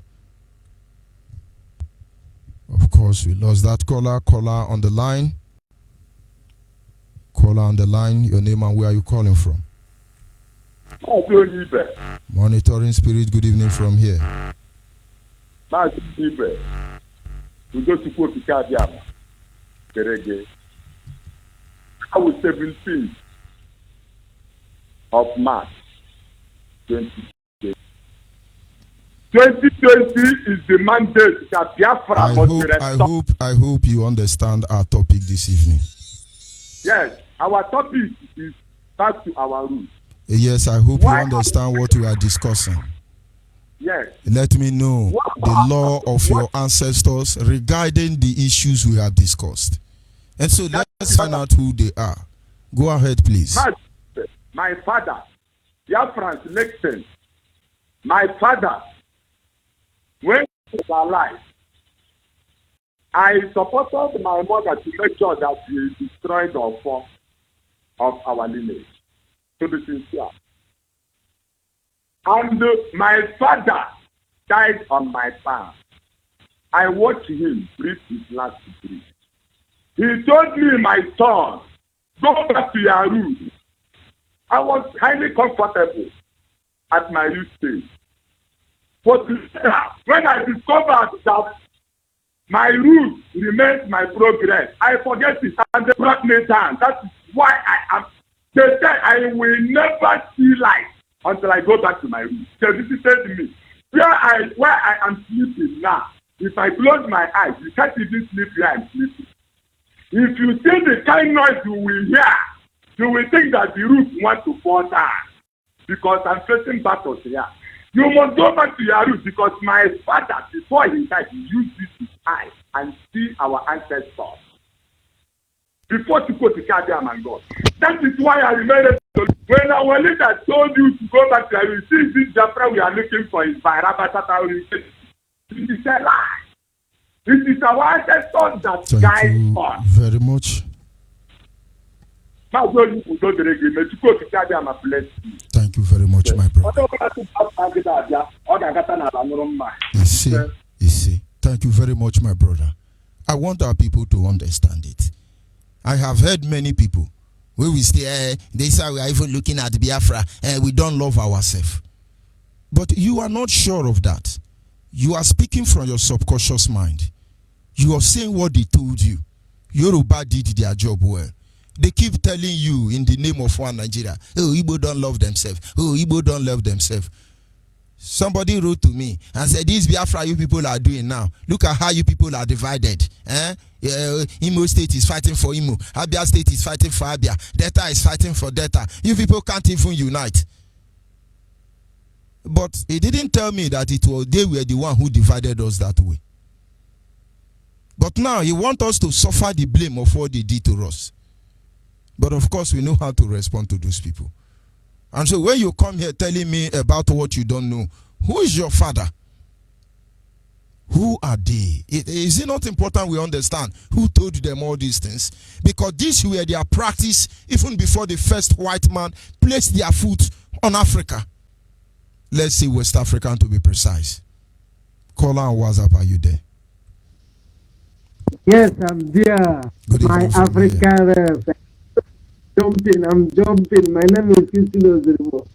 Of course, we lost that caller. Caller on the line. Caller on the line. Your name and where are you calling from? Onyibe. Monitoring Spirit. Good evening from here. Onyibe. We go to Kotikadiama. Kerege. I was 17th of March 2020. 2020 is the mandate that Biafra must be restored. I hope you understand our topic this evening. Yes, our topic is back to our roots. Yes, I hope you understand what we are discussing. Yes. Let me know the law of your ancestors regarding the issues we have discussed. And so let's find out who they are. Go ahead, please. My father Biafrans listen. My father, when he was alive, I supported my mother to make sure that we destroyed the form of our lineage. To be sincere. And my father died on my farm. I watched him breathe his last breath. He told me, my son, go back to your roots. I was highly comfortable at my youth stage. But later, when I discovered that my roots remains my progress, I forget it and they brought me down. That is why I am. They said I will never see light until I go back to my roots. They visited me. Where I am sleeping now, if I close my eyes, you can't even sleep where I'm sleeping. If you see the kind noise you will hear, you will think that the roof wants to fall down because I'm facing battles here. You must go back to your roots because my father, before he died, he used this his eye and see our ancestors. Before to go to Kadiam and God. That is why I remember when our leader told you to go back to your roots, see this Biafra we are looking for is by Rabatata. It is a lie. It is our ancestors that guide us. Very much. Thank you very much, my brother. You see. Thank you very much, my brother. I want our people to understand it. I have heard many people where we stay, they say we are even looking at Biafra and we don't love ourselves. But you are not sure of that. You are speaking from your subconscious mind. You are saying what they told you. Yoruba did their job well. They keep telling you in the name of one Nigeria, oh, Igbo don't love themselves. Oh, Igbo don't love themselves. Somebody wrote to me and said, this Biafra you people are doing now. Look at how you people are divided. Imo State is fighting for Imo. Abia State is fighting for Abia. Delta is fighting for Delta. You people can't even unite. But he didn't tell me that they were the one who divided us that way. But now he wants us to suffer the blame of what they did to us. But of course, we know how to respond to those people. And so when you come here telling me about what you don't know, who is your father? Who are they? Is it not important we understand who told them all these things? Because these were their practice even before the first white man placed their foot on Africa. Let's see West African to be precise. Caller and WhatsApp, are you there? Yes, I'm there. My African I'm jumping. My name is Christine Ozeribo.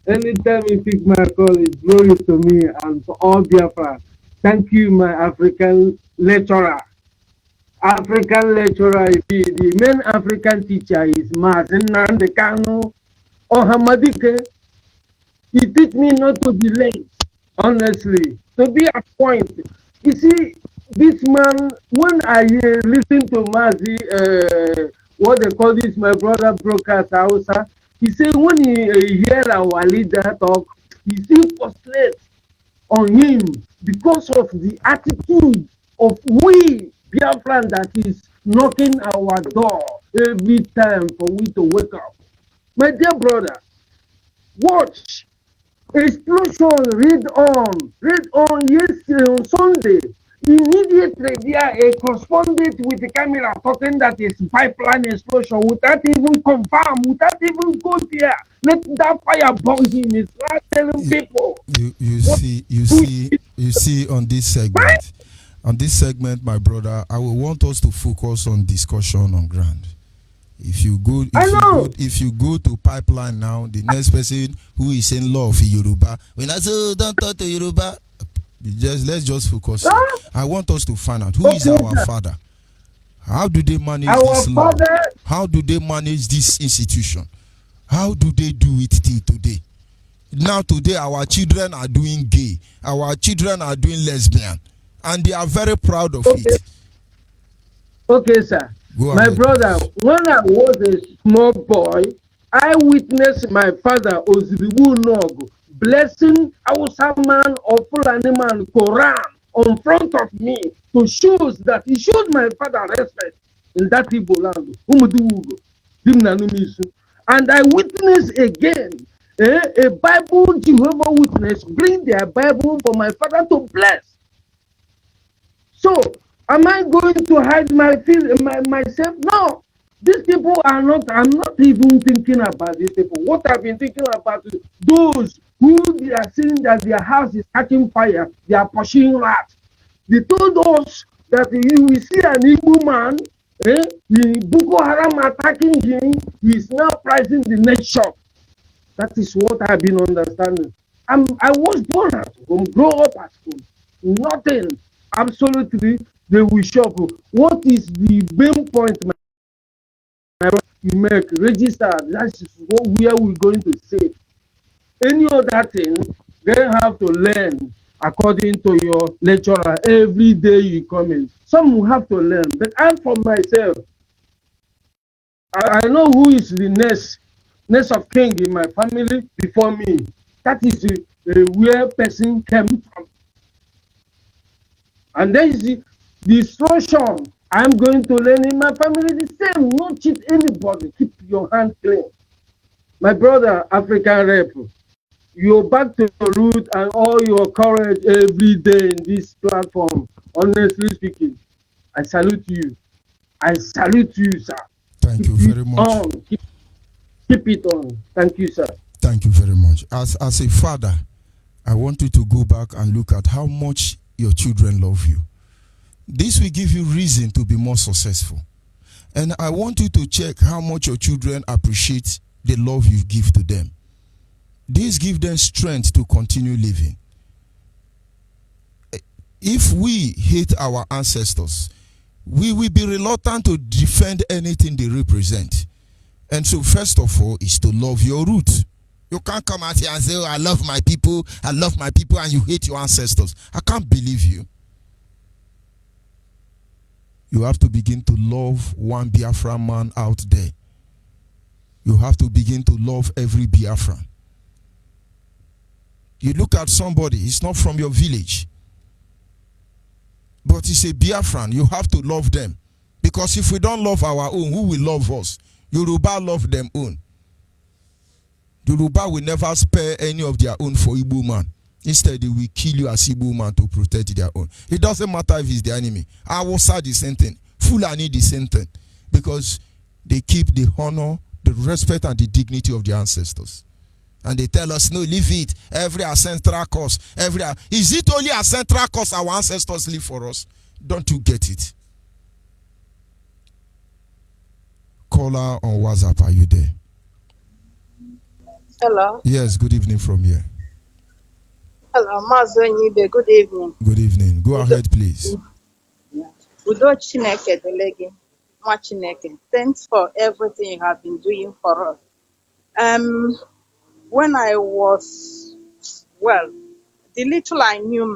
Anytime you pick my call, it's glory to me and for all Biafra. Thank you, my African lecturer. African lecturer, the main African teacher is Martin Nandekano or Hamadike. He teach me not to be late, honestly, to be at point. You see, this man, when I listen to Mazi, what they call this, my brother broadcast Hausa, he said when he hear our leader talk, he still frustrates on him because of the attitude of we Biafran that is knocking our door every time for we to wake up. My dear brother, watch. Explosion, read on yesterday on Sunday. Immediately there a correspondent with the camera talking that it's pipeline explosion without even confirm, without even go there. Let that fire burn him. It's like telling people. You see on this segment. On this segment, my brother, I will want us to focus on discussion on ground. If you go to pipeline now, the next person who is in law of Yoruba, when I say don't talk to Yoruba, let's just focus. I want us to find out who is our father. How do they manage this law? How do they manage this institution? How do they do it till today? Now today our children are doing gay, our children are doing lesbian, and they are very proud of it. Okay, sir. My brother, when I was a small boy, I witnessed my father Oziribu Nog blessing Hausa man or Fulani man Quran on front of me to show that he showed my father respect in that Igbo land. And I witnessed again A Bible Jehovah Witness bring their Bible for my father to bless. So, am I going to hide myself? No. These people are not, I'm not even thinking about these people. What I've been thinking about is those who they are seeing that their house is catching fire, they are pursuing rats. They told us that you will see an Igbo man, the Boko Haram attacking him, he is now pricing the next shop. That is what I've been understanding. I was born at home, grow up at home. Nothing, absolutely, they will shop. What is the main point, you make? Register, that is what we are going to say. Any other thing, they have to learn according to your lecturer. Every day you come in. Some will have to learn, but I for myself, I know who is the next of king in my family before me. That is where person came from. And there is the instruction I'm going to learn in my family the same. Not cheat anybody. Keep your hand clean. My brother, African rep, you're back to your root and all your courage every day in this platform. Honestly speaking, I salute you. I salute you, sir. Thank you very much. Keep it on. Thank you, sir. Thank you very much. As a father, I want you to go back and look at how much your children love you. This will give you reason to be more successful. And I want you to check how much your children appreciate the love you give to them. This gives them strength to continue living. If we hate our ancestors, we will be reluctant to defend anything they represent. And so first of all is to love your roots. You can't come out here and say, oh, I love my people, and you hate your ancestors. I can't believe you. You have to begin to love one Biafra man out there. You have to begin to love every Biafran. You look at somebody, he's not from your village, but he's a Biafran. You have to love them. Because if we don't love our own, who will love us? Yoruba love them own. Yoruba will never spare any of their own for Igbo man. Instead, they will kill you as Igbo man to protect their own. It doesn't matter if he's the enemy. Awusa the same thing. Fulani the same thing. Because they keep the honor, the respect, and the dignity of their ancestors. And they tell us, no, leave it. Every ancestral cause. Is it only ancestral cause our ancestors live for us? Don't you get it? Caller on WhatsApp, are you there? Hello. Yes, good evening from here. Hello, Maazị Onyibe. Good evening. Good evening. Go ahead, please. Udo Chineke dele gị, nwa Chineke. Thanks for everything you have been doing for us. When I was, the little I knew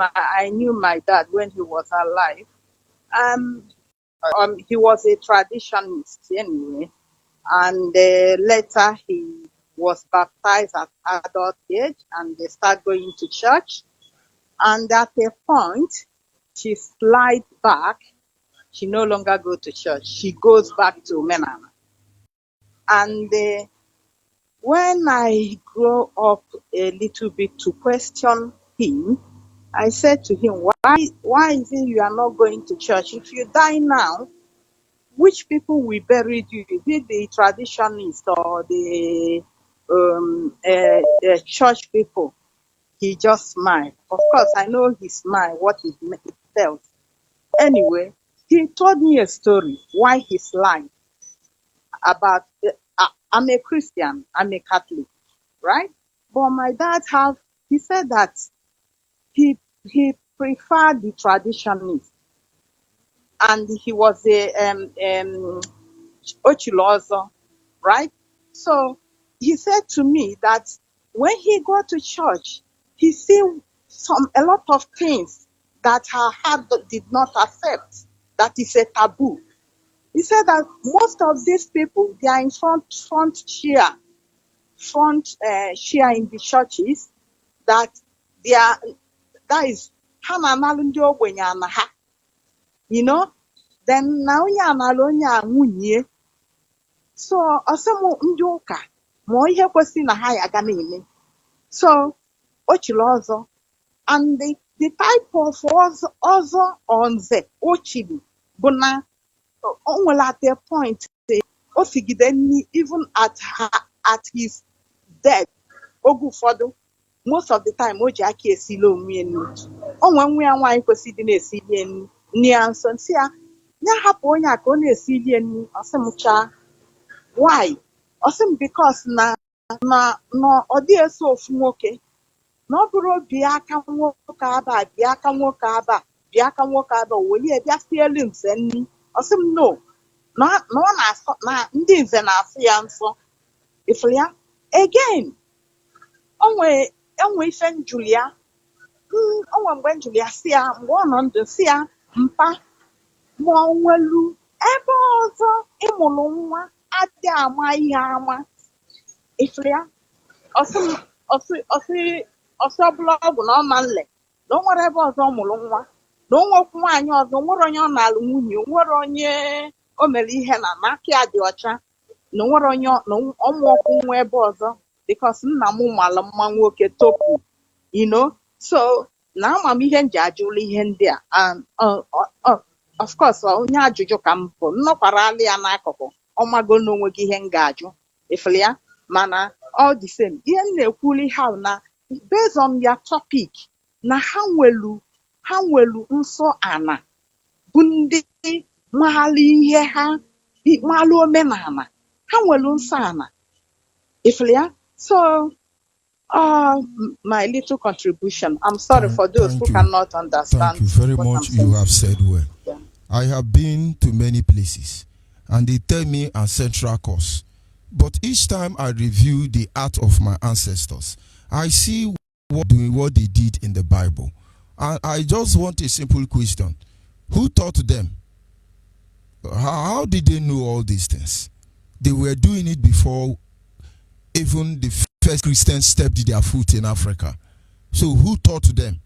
my dad when he was alive. He was a traditionalist anyway, and later he was baptized at adult age, and they start going to church. And at a point, she slid back. She no longer go to church. She goes back to Menana. And when I grow up a little bit to question him, I said to him, why is it you are not going to church? If you die now, which people will bury you? Is it the traditionalists or the church people? He just smiled. Of course, I know he smiled, what it felt. Anyway, he told me a story why he's lying about, I'm a Christian, I'm a Catholic, right? But my dad he said that he preferred the traditionalists. And he was a Ochilozo, right? So he said to me that when he go to church, he see a lot of things that her heart did not accept. That is a taboo. He said that most of these people, they are in front chair in the churches, that is you know, then now ya na so asemo ndi ụka ma ihe kwesị na ha ya ga na-eme. So o chiri ọzọ, and the type of ọzọ nze o chiri bụ na o nwere at a point o sigide nni even at his death. Oge ụfọdụ, most of the time o ji aka esili onwe ya nri. O nwee nwa ya nwaanyị kwesịrị na-esili ya nri ya nso, nsị ya hapụ onye a ka ọ na-esili ya nri. Ọ sị m chaa, why? Ọ sị m because na ọ dị eso ofu nwoke, na ọ bụrụ bịa aka nwoke aba, bịa aka nwoke aba, bịa aka nwoke aba, welie bịa sielu nze nri. Ọ sị m no, na ọ na-asọ, na ndị nze na-asụ ya nsọ. Ifuru ya again, onwe ife njuli ya, onwe mgbe njuli ya si ya, mgbe ọ nọ ndụ si ya, mpa ma ọ nwelu ebe ọzọ ịmụrụ nwa adị ama ihe ama. Ifuru ya ọsị ọbụla ọgwụ na ọma nle na o nwere ebe ọzọ ọ mụrụ nwa, na o nwekwu nwaanyị ọzọ, nwere onye ọ na-alụ nwunye, nwere onye o mere ihe na aka ya dị ọcha, na nwere onye ọmụọkwụ nwa ebe ọzọ, because nna m mara mma nwoke topu, so na amamihe nji ajụla ihe ndị a. Of course onye ajụjụ ka m bụ nnọkwara alị ya n'akụkụ, ọmago na onwe gị ihe m ga-ajụ. Ifuru ya, mana all the same, ihe m na-ekwuli ha na based on their topic, na ha nwelu nsọ ana bụ ndị maala ihe, ha maala omenala, ha nwelu nsọ ana. Ifuru ya. So my little contribution. I'm sorry for those who cannot understand. Thank you very much. You have said well. Yeah. I have been to many places, and they tell me ancestral cause. But each time I review the art of my ancestors, I see what they did in the Bible. And I just want a simple question. Who taught them? How did they know all these things? They were doing it before even the first Christians stepped their foot in Africa. So who taught them?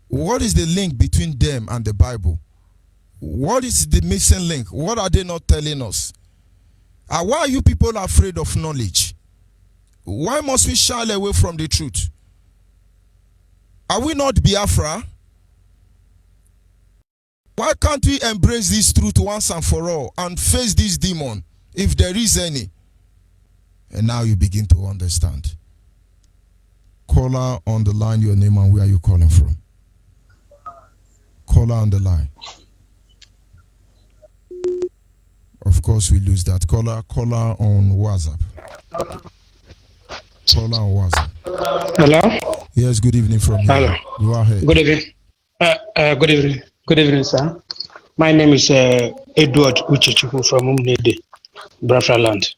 What is the link between them and the Bible? What is the missing link? What are they not telling us? Why are you people afraid of knowledge? Why must we shy away from the truth? Are we not Biafra? Why can't we embrace this truth once and for all and face this demon, if there is any? And now you begin to understand. Caller on the line, your name and where are you calling from? Caller on the line. Of course, we lose that. Caller on WhatsApp. Caller on WhatsApp. Hello? Yes, good evening from here. Hello. Go ahead. Good evening. Good evening. Good evening, sir. My name is Edward Uchechuku from Umnede, Biafra land.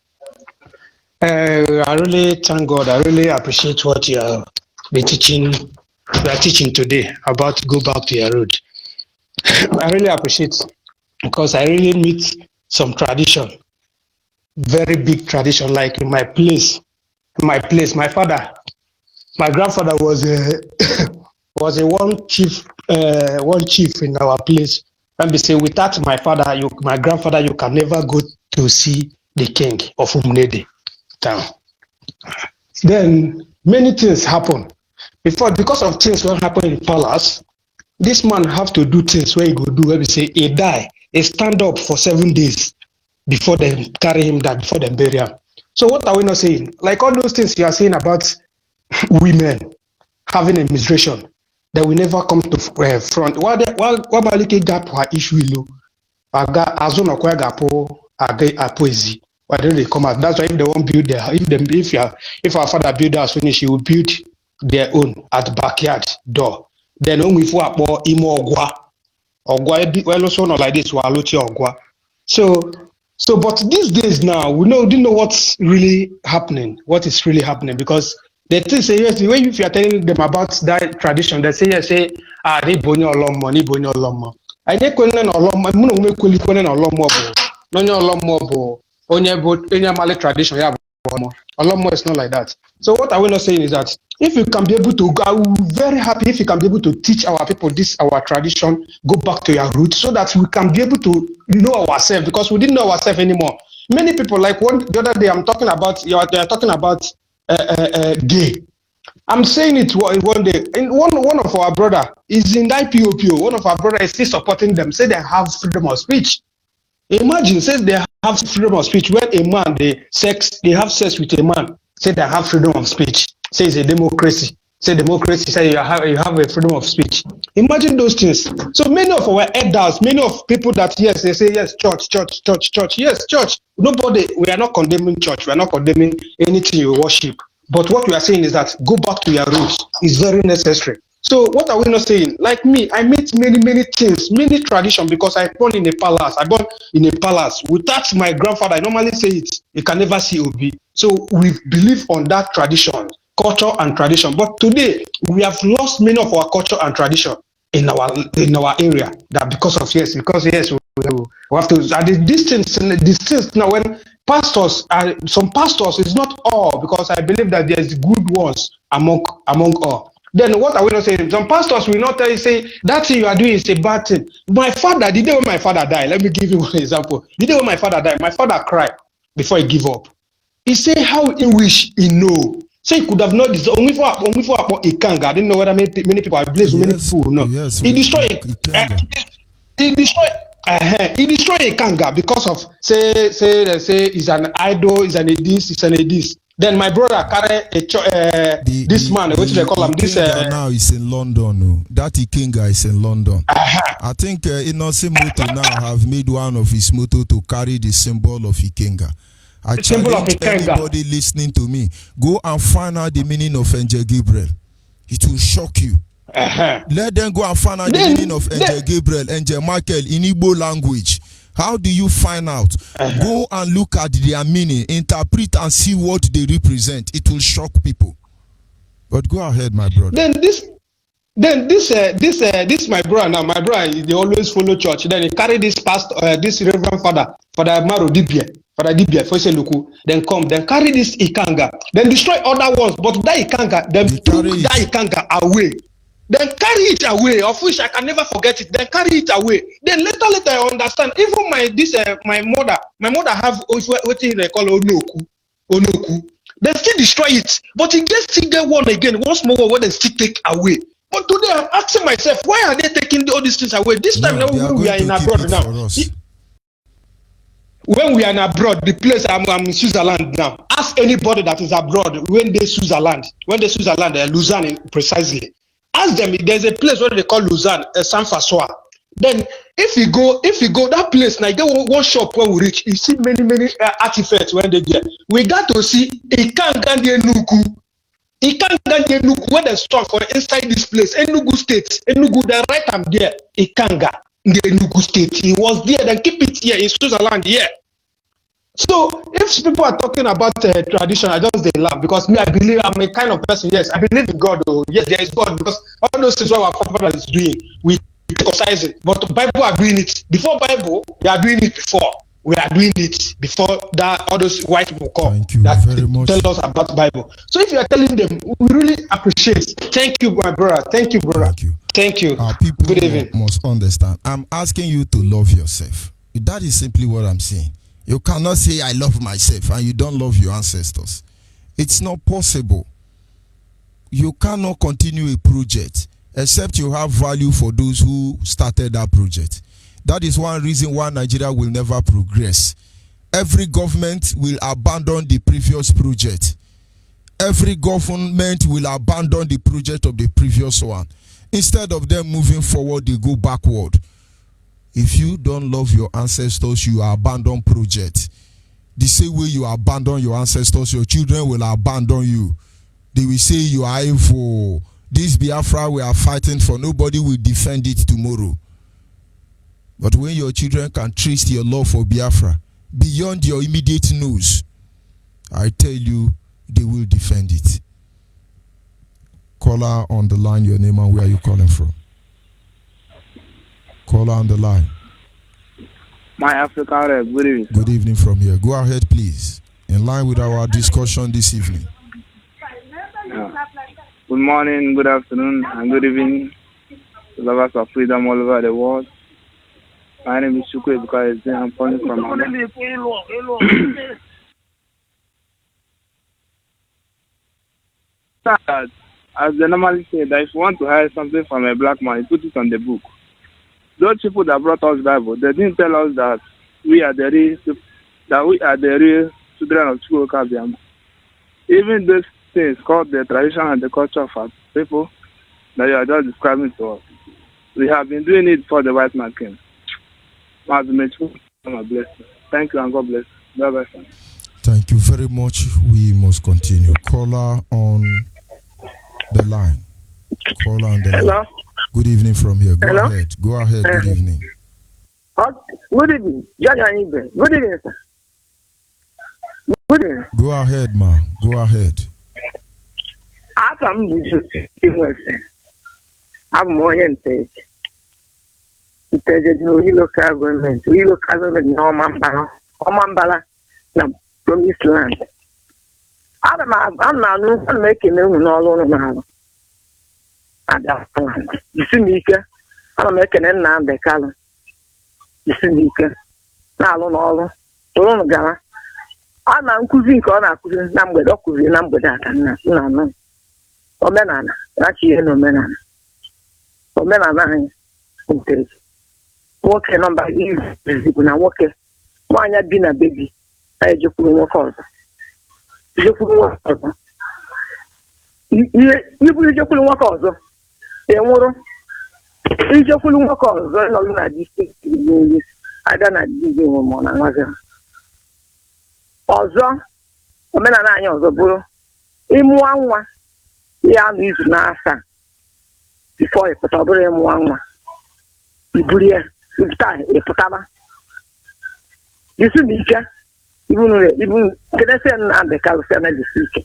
I really thank God. I really appreciate what you are teaching today about go back to your root. I really appreciate, because I really meet some tradition, very big tradition, like in my place, my grandfather was a one chief in our place. And they say, without my grandfather, you can never go to see the king of Umnede town. Then many things happen. Because of things what happen in palace, this man have to do things where he go do, where we say he die, he stand up for 7 days before they carry him down, before they bury him. So what are we not saying? Like all those things you are saying about women having a menstruation, that we never come to front. While Balike gap her issue, aga azona kwa gapo aga poezi. Why don't they come out? That's why if they won't build there, if our father build us finish, he will build their own at the backyard door. Then when we for imo ogwa well also not like this ogwa. So but these days now we didn't know what's really happening, because they think say yes, when if you are telling them about that tradition, they say yes, they bonyo olomo. I think kwenen olomo, muno me kwenen olomo bo. Nonyo olomo bo. Onye Mali tradition, yeah, Olomo is not like that. So what are we not saying is that if you can be able to go, I will be very happy if you can be able to teach our people this, our tradition, go back to your roots, so that we can be able to know ourselves, because we didn't know ourselves anymore. many people, like the other day, I'm talking about, they're talking about gay. I'm saying it one day. And one of our brother is in that POPO. One of our brother is still supporting them. Say they have freedom of speech. Imagine, says they have freedom of speech when a man they have sex with a man. Say they have freedom of speech. Say it's a democracy. Say democracy. Say you have a freedom of speech. Imagine those things. So many of our elders, many of people that yes, they say yes, church. Yes, church. Nobody. We are not condemning church. We are not condemning anything you worship. But what we are saying is that go back to your roots is very necessary. So what are we not saying? Like me, I meet many things, many traditions because I born in a palace. I born in a palace. Without my grandfather, I normally say it, you can never see Obi. So we believe on that tradition, culture and tradition. But today, we have lost many of our culture and tradition in our area. That because yes, we have to. Distance now when pastors are some pastors is not all because I believe that there's good ones among all. Then what are we not saying? Some pastors will not tell you, say, that thing you are doing is a bad thing. The day when my father died, let me give you one example. The day when my father died, my father cried before he gave up. He said how he wish he know. So he could have not this only for Ikanga. I didn't know whether many people I believe many people know. Yes, he destroyed he destroyed Ikanga because of say he's an idol, he's an this. Then my brother carry this man, what do they call him? This now is in London. No. That Ikenga is in London. I think Inose Moto now have made one of his motto to carry the symbol of Ikenga. I challenge anybody listening to me, go and find out the meaning of Angel Gabriel. It will shock you. Let them go and find out the meaning of Angel Gabriel, Angel Michael in Igbo language. How do you find out? Go and look at their meaning, interpret and see what they represent. It will shock people. But go ahead, my brother. Then this my brother now. My brother, they always follow church. Then he carry this pastor, this Reverend Father Maro Dibia, Father Dibia, Foseluku. Then come, then carry this Ikanga, then destroy other ones. But that Ikanga, then took that Ikanga away. Then carry it away, of which I can never forget it. Then carry it away. Then later I understand. Even my mother have what they call Onoku. They still destroy it, but it gets still get one again, once more when they still take away. But today I'm asking myself, why are they taking all these things away? This time now when we are in abroad now. When we are in abroad, the place I'm in Switzerland now. Ask anybody that is abroad when they Switzerland, Lausanne precisely. Ask them, there's a place where they call Lausanne, San Francois. Then if you go that place, now get one shop where we reach, you see many artifacts when they there. We got to see Ikanga Nuku. Where they store for inside this place, Enugu State. Enugu, the right am there. Ikanga Nuku State. He was there, then keep it here in Switzerland, here. So if people are talking about tradition, I just they laugh because me, I believe I'm a kind of person. Yes, I believe in God. Oh, yes, there is God because all those things what our forefathers is doing, we emphasize it. But the Bible are doing it before Bible. They are doing it before. We are doing it before that. All those white people come that tell us about Bible. So if you are telling them, we really appreciate. Thank you, my brother. Thank you, brother. Thank you. Our people Good evening. must understand. I'm asking you to love yourself. That is simply what I'm saying. You cannot say I love myself and you don't love your ancestors. It's not possible. You cannot continue a project except you have value for those who started that project. That is one reason why Nigeria will never progress. Every government will abandon the previous project. Every government will abandon the project of the previous one. Instead of them moving forward, they go backward. If you don't love your ancestors, you abandon project. The same way you abandon your ancestors, your children will abandon you. They will say you are evil. This Biafra we are fighting for, nobody will defend it tomorrow. But when your children can trace your love for Biafra beyond your immediate nose, I tell you, they will defend it. Caller on the line, your name and where are you calling from? Caller on the line. My Africa, good evening. Good evening from here. Go ahead, please. In line with our discussion this evening. Good morning, good afternoon, and good evening to lovers of freedom all over the world. My name is Shukwe because I'm calling from as they normally say, that if you want to hide something from a black man, you put it on the book. Those people that brought us Bible, they didn't tell us that we are the real children of Chukwuka. Even these things called the tradition and the culture of our people that you are just describing to us, we have been doing it for the white man came. Thank you and God bless you. Bye bye. Thank you very much. We must continue. Caller on the line. Caller on the Hello. line. Good evening from here. Go Hello? ahead. Go ahead. Good evening. Good evening. Onyibe. Good evening, sir. Good evening. Go ahead, ma. Go ahead. I'm onye Nteje. Nteje dị n'oyi local government. Oyi local government na Ọmambala na Promised Land. Ana m ekele unu n'ọrụ unu na-arụ. Jisi m ike. Ana m ekele Nnamdi Kanu. Jisi m ike. Na-alụ n'ọrụ. Ụrụ unu gara. A na nkụzi nke ọ na-akụzi na mgbede, ọ kụziri na mgbede aka nna anọ. Omenala, rachi ihe na omenala. Omenala anyị Nteje. Nwoke nọmba izu na nwoke. Nwaanyị bi na bebi. Ejekwuru nwoke ọzọ. Ibu ijekwuru nwoke ọzọ. Enwụrụ. Ijekwuru nwoke ọzọ nọrụ na distrikti niile. Ada na dizi nwụrụ na nwazi. Ọzọ, omenala anyị ọzọ bụrụ ịmụọ nwa ya n'izu na-asa bifo ịpụta, ọ bụrụ ịmụọ nwa iburu ya ịpụtaba jisi na ike ibu kedesi Nnamdi Kanu si na-ejisi ike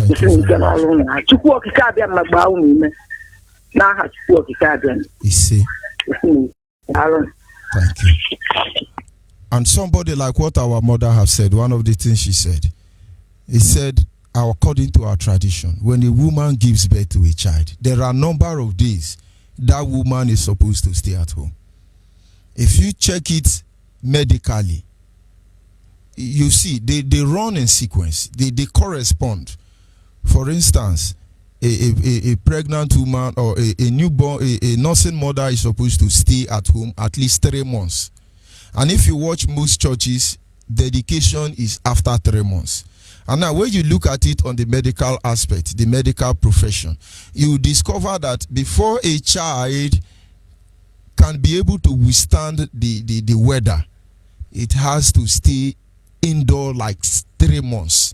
jisi na ike n'ọrụ unu ha. Chukwu okike abịa mma gbaa unu ime n'aha Chukwu okike abịa. Ise. Thank you. And somebody like what our mother have said, one of the things she said, he said, according to our tradition, when a woman gives birth to a child, there are a number of days that woman is supposed to stay at home. If you check it medically, you see they run in sequence, they correspond. For instance, a pregnant woman or a newborn, a nursing mother is supposed to stay at home at least 3 months. And if you watch most churches, dedication is after 3 months. And now when you look at it on the medical aspect, the medical profession, you discover that before a child can be able to withstand the weather, it has to stay indoor like 3 months.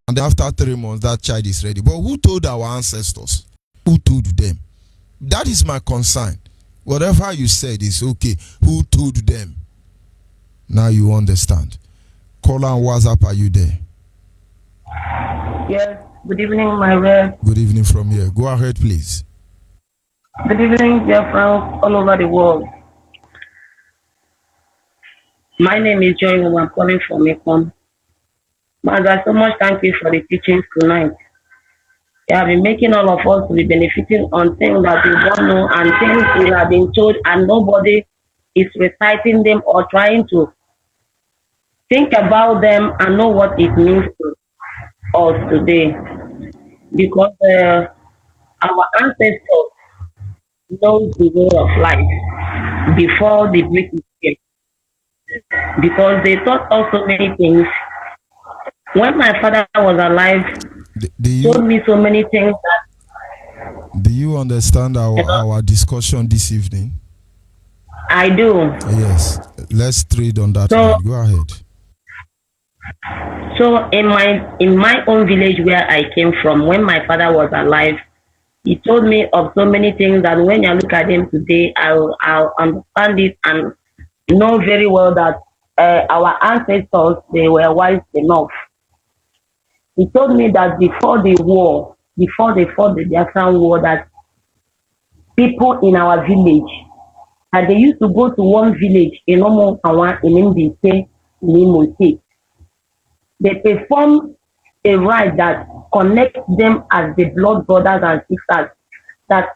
And after 3 months, that child is ready. But who told our ancestors? Who told them? That is my concern. Whatever you said is okay. Who told them? Now you understand. Caller on WhatsApp, are you there? Yes. Good evening, my friend. Good evening from here. Go ahead, please. Good evening, dear friends all over the world. My name is Joy. I'm calling from Mekong. Mother, so much thank you for the teachings tonight. You have been making all of us to be benefiting on things that we don't know and things we have been told, and nobody is reciting them or trying to think about them and know what it means to us today. Because our ancestors know the way of life before the British came. Because they taught us so many things. When my father was alive, told me so many things. Do you understand our discussion this evening? I do. Yes. Let's trade on that. So, go ahead. So in my own village where I came from, when my father was alive, he told me of so many things that when I look at them today, I'll understand it and know very well that our ancestors, they were wise enough. He told me that before the war, before they fought the Biafra war, that people in our village, that they used to go to one village in Omo in Mbise, in Imo State. They perform a rite that connects them as the blood brothers and sisters. That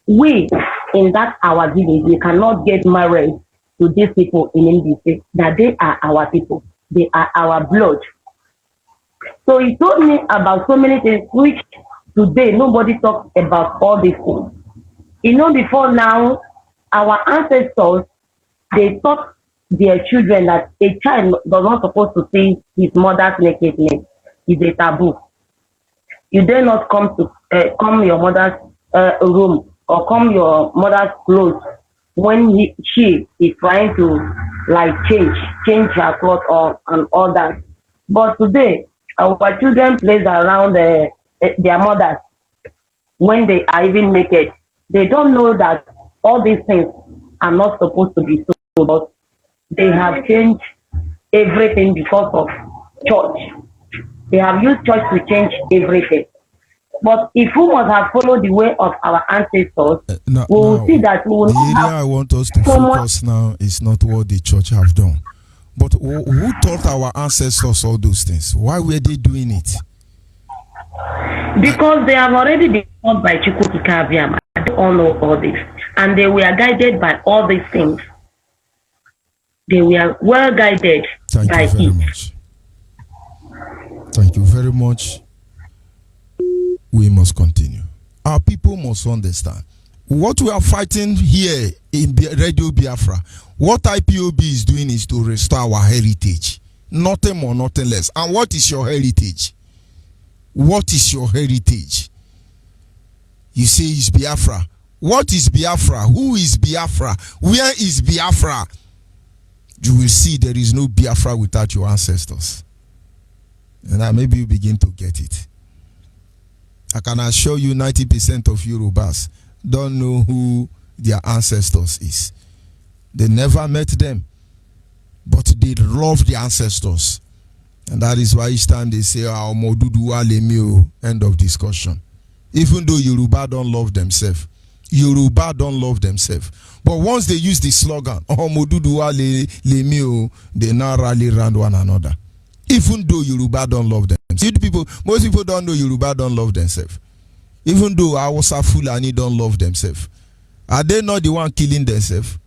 we in that our village, we cannot get married to these people in NDC that they are our people, they are our blood. So he told me about so many things which today nobody talks about all these things. Before now, our ancestors, they taught their children that a child does not supposed to see his mother's nakedness. It's a taboo. You dare not come your mother's room or come your mother's clothes when she is trying to like change her clothes and all that. But today, our children plays around their mothers when they are even naked. They don't know that all these things are not supposed to be so, but they have changed everything because of church. They have used church to change everything. But if we must have followed the way of our ancestors, we will see that we will the not area I want us to focus now is not what the church have done. But who taught our ancestors all those things? Why were they doing it? Because they have already been taught by Chukwuka Abiyama. They all know all this. And they were guided by all these things. They were well guided by it. Much. Thank you very much. We must continue. Our people must understand what we are fighting here in Radio Biafra. What IPOB is doing is to restore our heritage. Nothing more, nothing less. And what is your heritage? What is your heritage? You say it's Biafra. What is Biafra? Who is Biafra? Where is Biafra? You will see there is no Biafra without your ancestors. And now maybe you begin to get it. I can assure you 90% of Yorubas don't know who their ancestors is. They never met them, but they love their ancestors. And that is why each time they say, Moduduwa Lemio, end of discussion. Even though Yoruba don't love themselves. Yoruba don't love themselves. But once they use the slogan, Moduduwa Lemio, they now rally around one another. Even though Yoruba don't love them. Most people don't know Yoruba don't love themselves. Even though Hausa Fulani don't love themselves. Are they not the one killing themselves?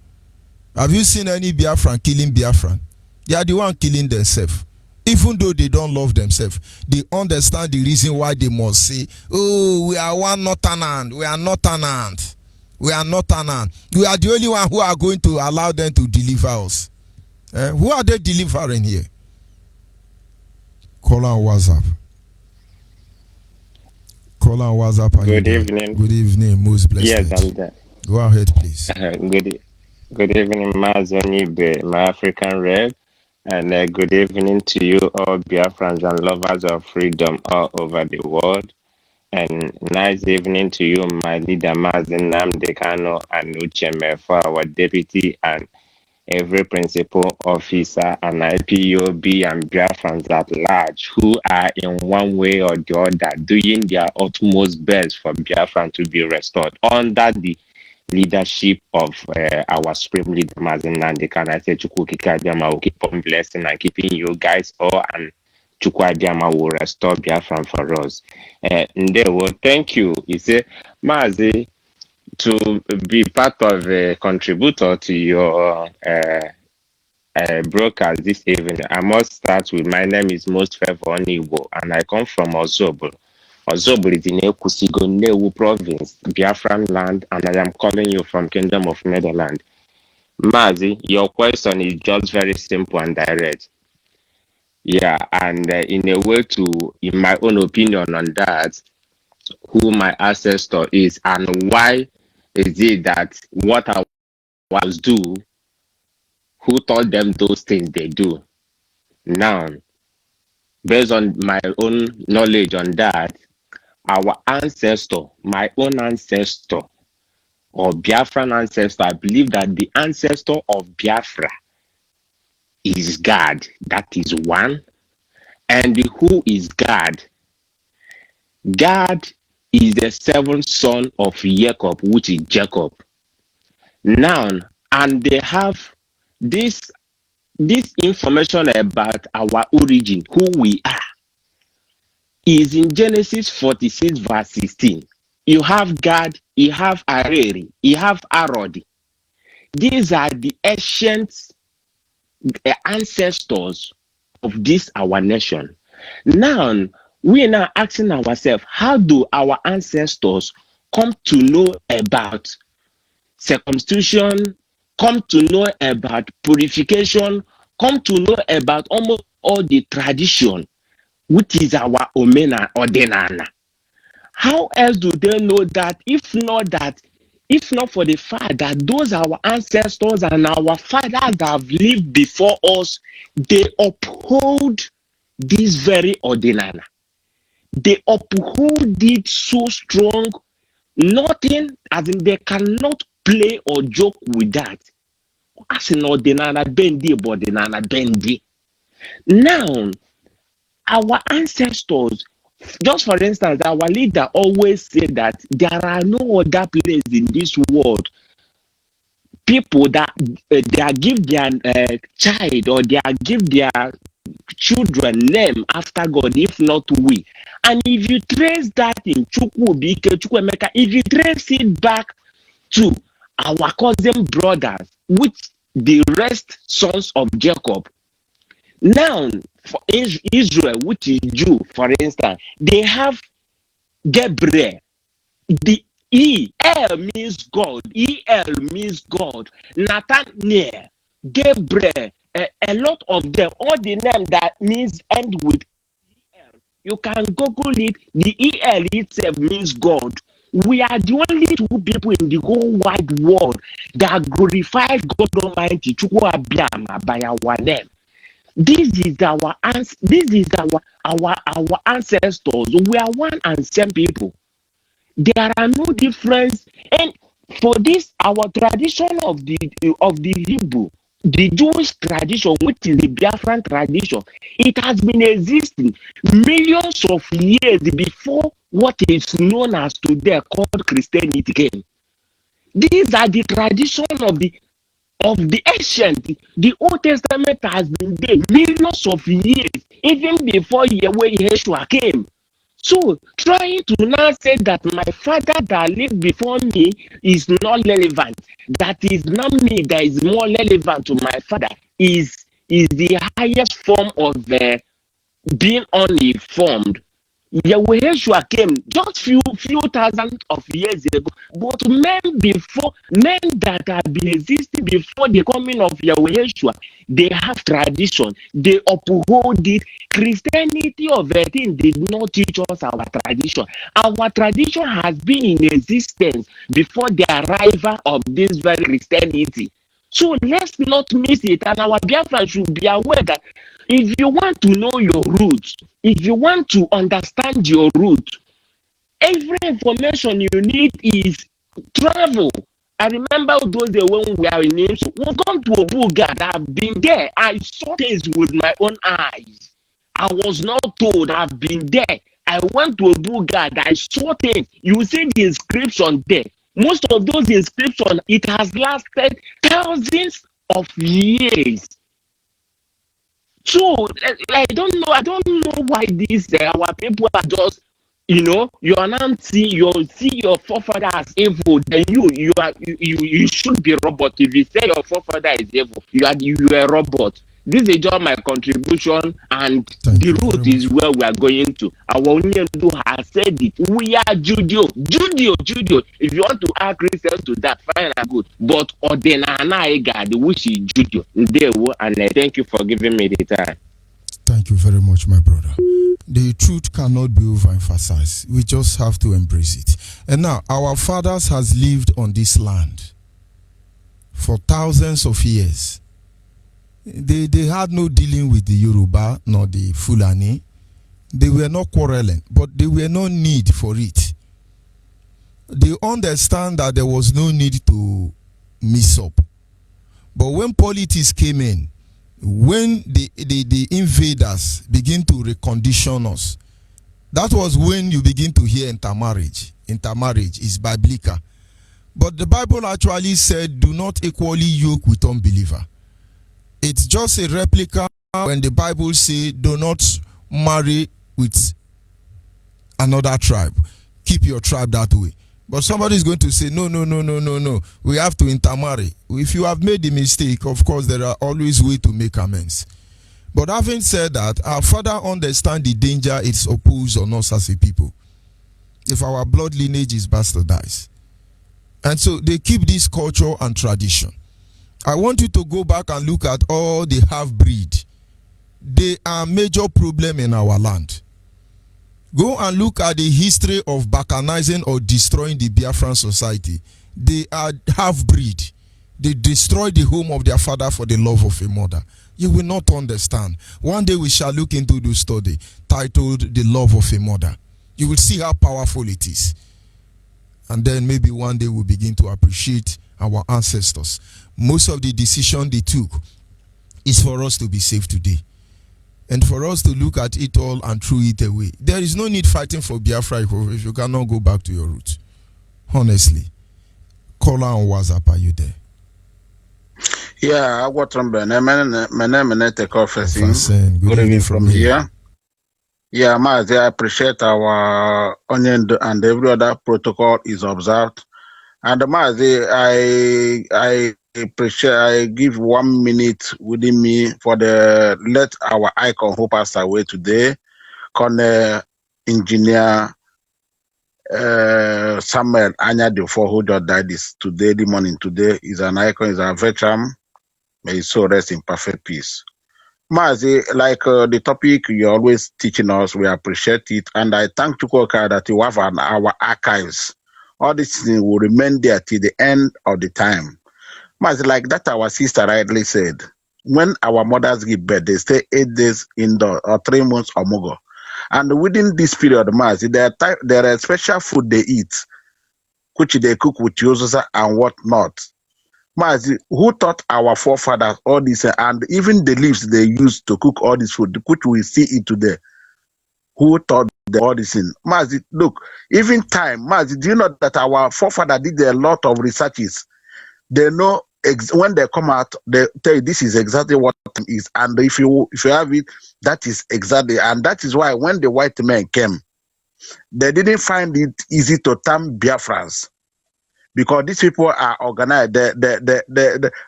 Have you seen any Biafran killing Biafran? They are the one killing themselves. Even though they don't love themselves, they understand the reason why they must say, oh, we are one Northernland. We are Northernland. We are Northernland. We are the only one who are going to allow them to deliver us. Who are they delivering here? Call on WhatsApp. Call on WhatsApp. Good evening. Good evening, most blessed. Yes, I'm there. Go ahead, please. Good evening, Onyibe, my African Red, and good evening to you all Biafrans and lovers of freedom all over the world. And nice evening to you, my leader, Mazen Namdekano and Ucheme, for our deputy and every principal officer and IPOB and Biafrans at large who are in one way or the other doing their utmost best for Biafran to be restored under the leadership of our supreme leader Mazen Namdekano. I say Chukwuka Abiyama will keep on blessing and keeping you guys all, and Chukwuka Abiyama will restore Biafran for us. Thank you. He said, Mazi, to be part of a contributor to your broadcast this evening, I must start with my name is Most Favor Onyibe, and I come from Ozobel. Ozobel is in Ekusigo, Newu province, Biafran land, and I am calling you from Kingdom of Netherlands. Mazi, your question is just very simple and direct. Yeah, and in a way to, in my own opinion on that, who my ancestor is and why is it that what I was do, who taught them those things they do? Now, based on my own knowledge on that, our ancestor, my own ancestor, or Biafran ancestor, I believe that the ancestor of Biafra is God. That is one. And who is God? God is the seventh son of Jacob, which is Jacob. Now, and they have this information about our origin, who we are, is in Genesis 46 verse 16. You have God, you have Areri, you have Arodi. These are the ancient ancestors of this our nation. Now we are now asking ourselves, how do our ancestors come to know about circumcision, come to know about purification, come to know about almost all the tradition, which is our omena ordinana? How else do they know that if not for the fact that those our ancestors and our fathers that have lived before us, they uphold this very ordinana. They uphold it so strong, nothing, as in they cannot play or joke with that. As in ordinana bendi, ordinana bendi. Now, our ancestors, just for instance, our leader always said that there are no other place in this world people that they give their child, or they give their children name after God, if not we. And if you trace that in Chukwemeka, if you trace it back to our cousin brothers, which the rest sons of Jacob. Now, for Israel, which is Jew, for instance, they have Gabriel. The El means God. El means God. Nathaniel, Gabriel, a lot of them, all the names that means end with El. You can Google it. The El itself means God. We are the only two people in the whole wide world that glorify God Almighty by our name. This is our ancestors. We are one and same people. There are no difference, and for this, our tradition of the Hebrew, the Jewish tradition, which is the Biafran tradition, it has been existing millions of years before what is known as today called Christianity came. These are the tradition of the ancient. The Old Testament has been there millions of years, even before Yeshua came. So, trying to now say that my father that lived before me is not relevant, that is not me that is more relevant to my father, is the highest form of being uninformed. Yeshua came just few thousands of years ago, but men that have been existing before the coming of Yeshua, they have tradition, they uphold it. Christianity of a thing did not teach us our tradition. Our tradition has been in existence before the arrival of this very Christianity. So let's not miss it, and our Biafra should be aware that if you want to know your roots, if you want to understand your root, every information you need is travel. I remember those days when we are in names. We come to Obuga. I've been there. I saw things with my own eyes. I was not told. I've been there. I went to Obuga. I saw things. You see the inscription there. Most of those inscriptions, it has lasted thousands of years. So I don't know why these our people are just, you are not see your forefather as evil. Then you should be robot. If you say your forefather is evil, you are a robot. This is just my contribution, and the route is where we are going to. Our Onyibe has said it. We are Judio. If you want to add Christians to that, fine and good. But Odenana God, which is Judio. And I thank you for giving me the time. Thank you very much, my brother. The truth cannot be overemphasized. We just have to embrace it. And now, our fathers has lived on this land for thousands of years. They had no dealing with the Yoruba nor the Fulani. They were not quarreling, but there were no need for it. They understand that there was no need to mix up. But when politics came in, when the invaders begin to recondition us, that was when you begin to hear intermarriage. Intermarriage is biblical. But the Bible actually said, do not equally yoke with unbeliever. It's just a replica when the Bible says, do not marry with another tribe. Keep your tribe that way. But somebody is going to say, no. We have to intermarry. If you have made the mistake, of course, there are always ways to make amends. But having said that, our Father understands the danger it's opposed on us as a people. If our blood lineage is bastardized. And so they keep this culture and tradition. I want you to go back and look at all the half-breed. They are a major problem in our land. Go and look at the history of balkanizing or destroying the Biafran society. They are half-breed. They destroy the home of their father for the love of a mother. You will not understand. One day we shall look into the study titled The Love of a Mother. You will see how powerful it is. And then maybe one day we'll begin to appreciate our ancestors. Most of the decision they took is for us to be safe today. And for us to look at it all and throw it away. There is no need fighting for Biafra if you cannot go back to your roots. Honestly. Caller on WhatsApp, are you there? Yeah, I got from my name is take off. Good evening from here. Yeah, Mazi, I appreciate our onion and every other protocol is observed. And Mazi, I appreciate, I give 1 minute within me for the let our icon who passed away today, Colonel Engineer Samuel Anya Defo, who just died the morning today, is an icon, is a veteran. May his soul rest in perfect peace. Mazi, like the topic you're always teaching us, we appreciate it. And I thank Chukwuka that you have our archives. All these things will remain there till the end of the time. Mazi, like that our sister rightly said, when our mothers give birth, they stay 8 days indoor or 3 months or more. And within this period, Mazi, there are special food they eat, which they cook with yuzusa and whatnot. Mazi, who taught our forefathers all this, and even the leaves they used to cook all this food, which we see it today? Who taught them all this? Mazi, look, even time, Mazi, do you know that our forefathers did a lot of researches? They know when they come out, they tell you this is exactly what it is, and if you have it, that is exactly, and that is why when the white men came, they didn't find it easy to term Biafrans. Because these people are organized.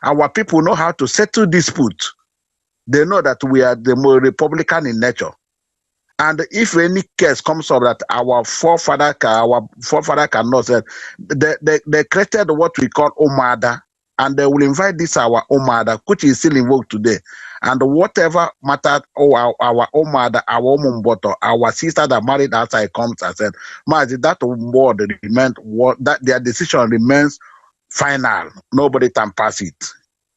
Our people know how to settle dispute. They know that we are the more Republican in nature. And if any case comes up that our forefather cannot say, they created what we call Omada, and they will invite this our Omada, which is still in vogue today. And whatever mattered, our Omada, our Omumboto, our sister that married outside comes and said, Mazi, that word remains, that their decision remains final. Nobody can pass it.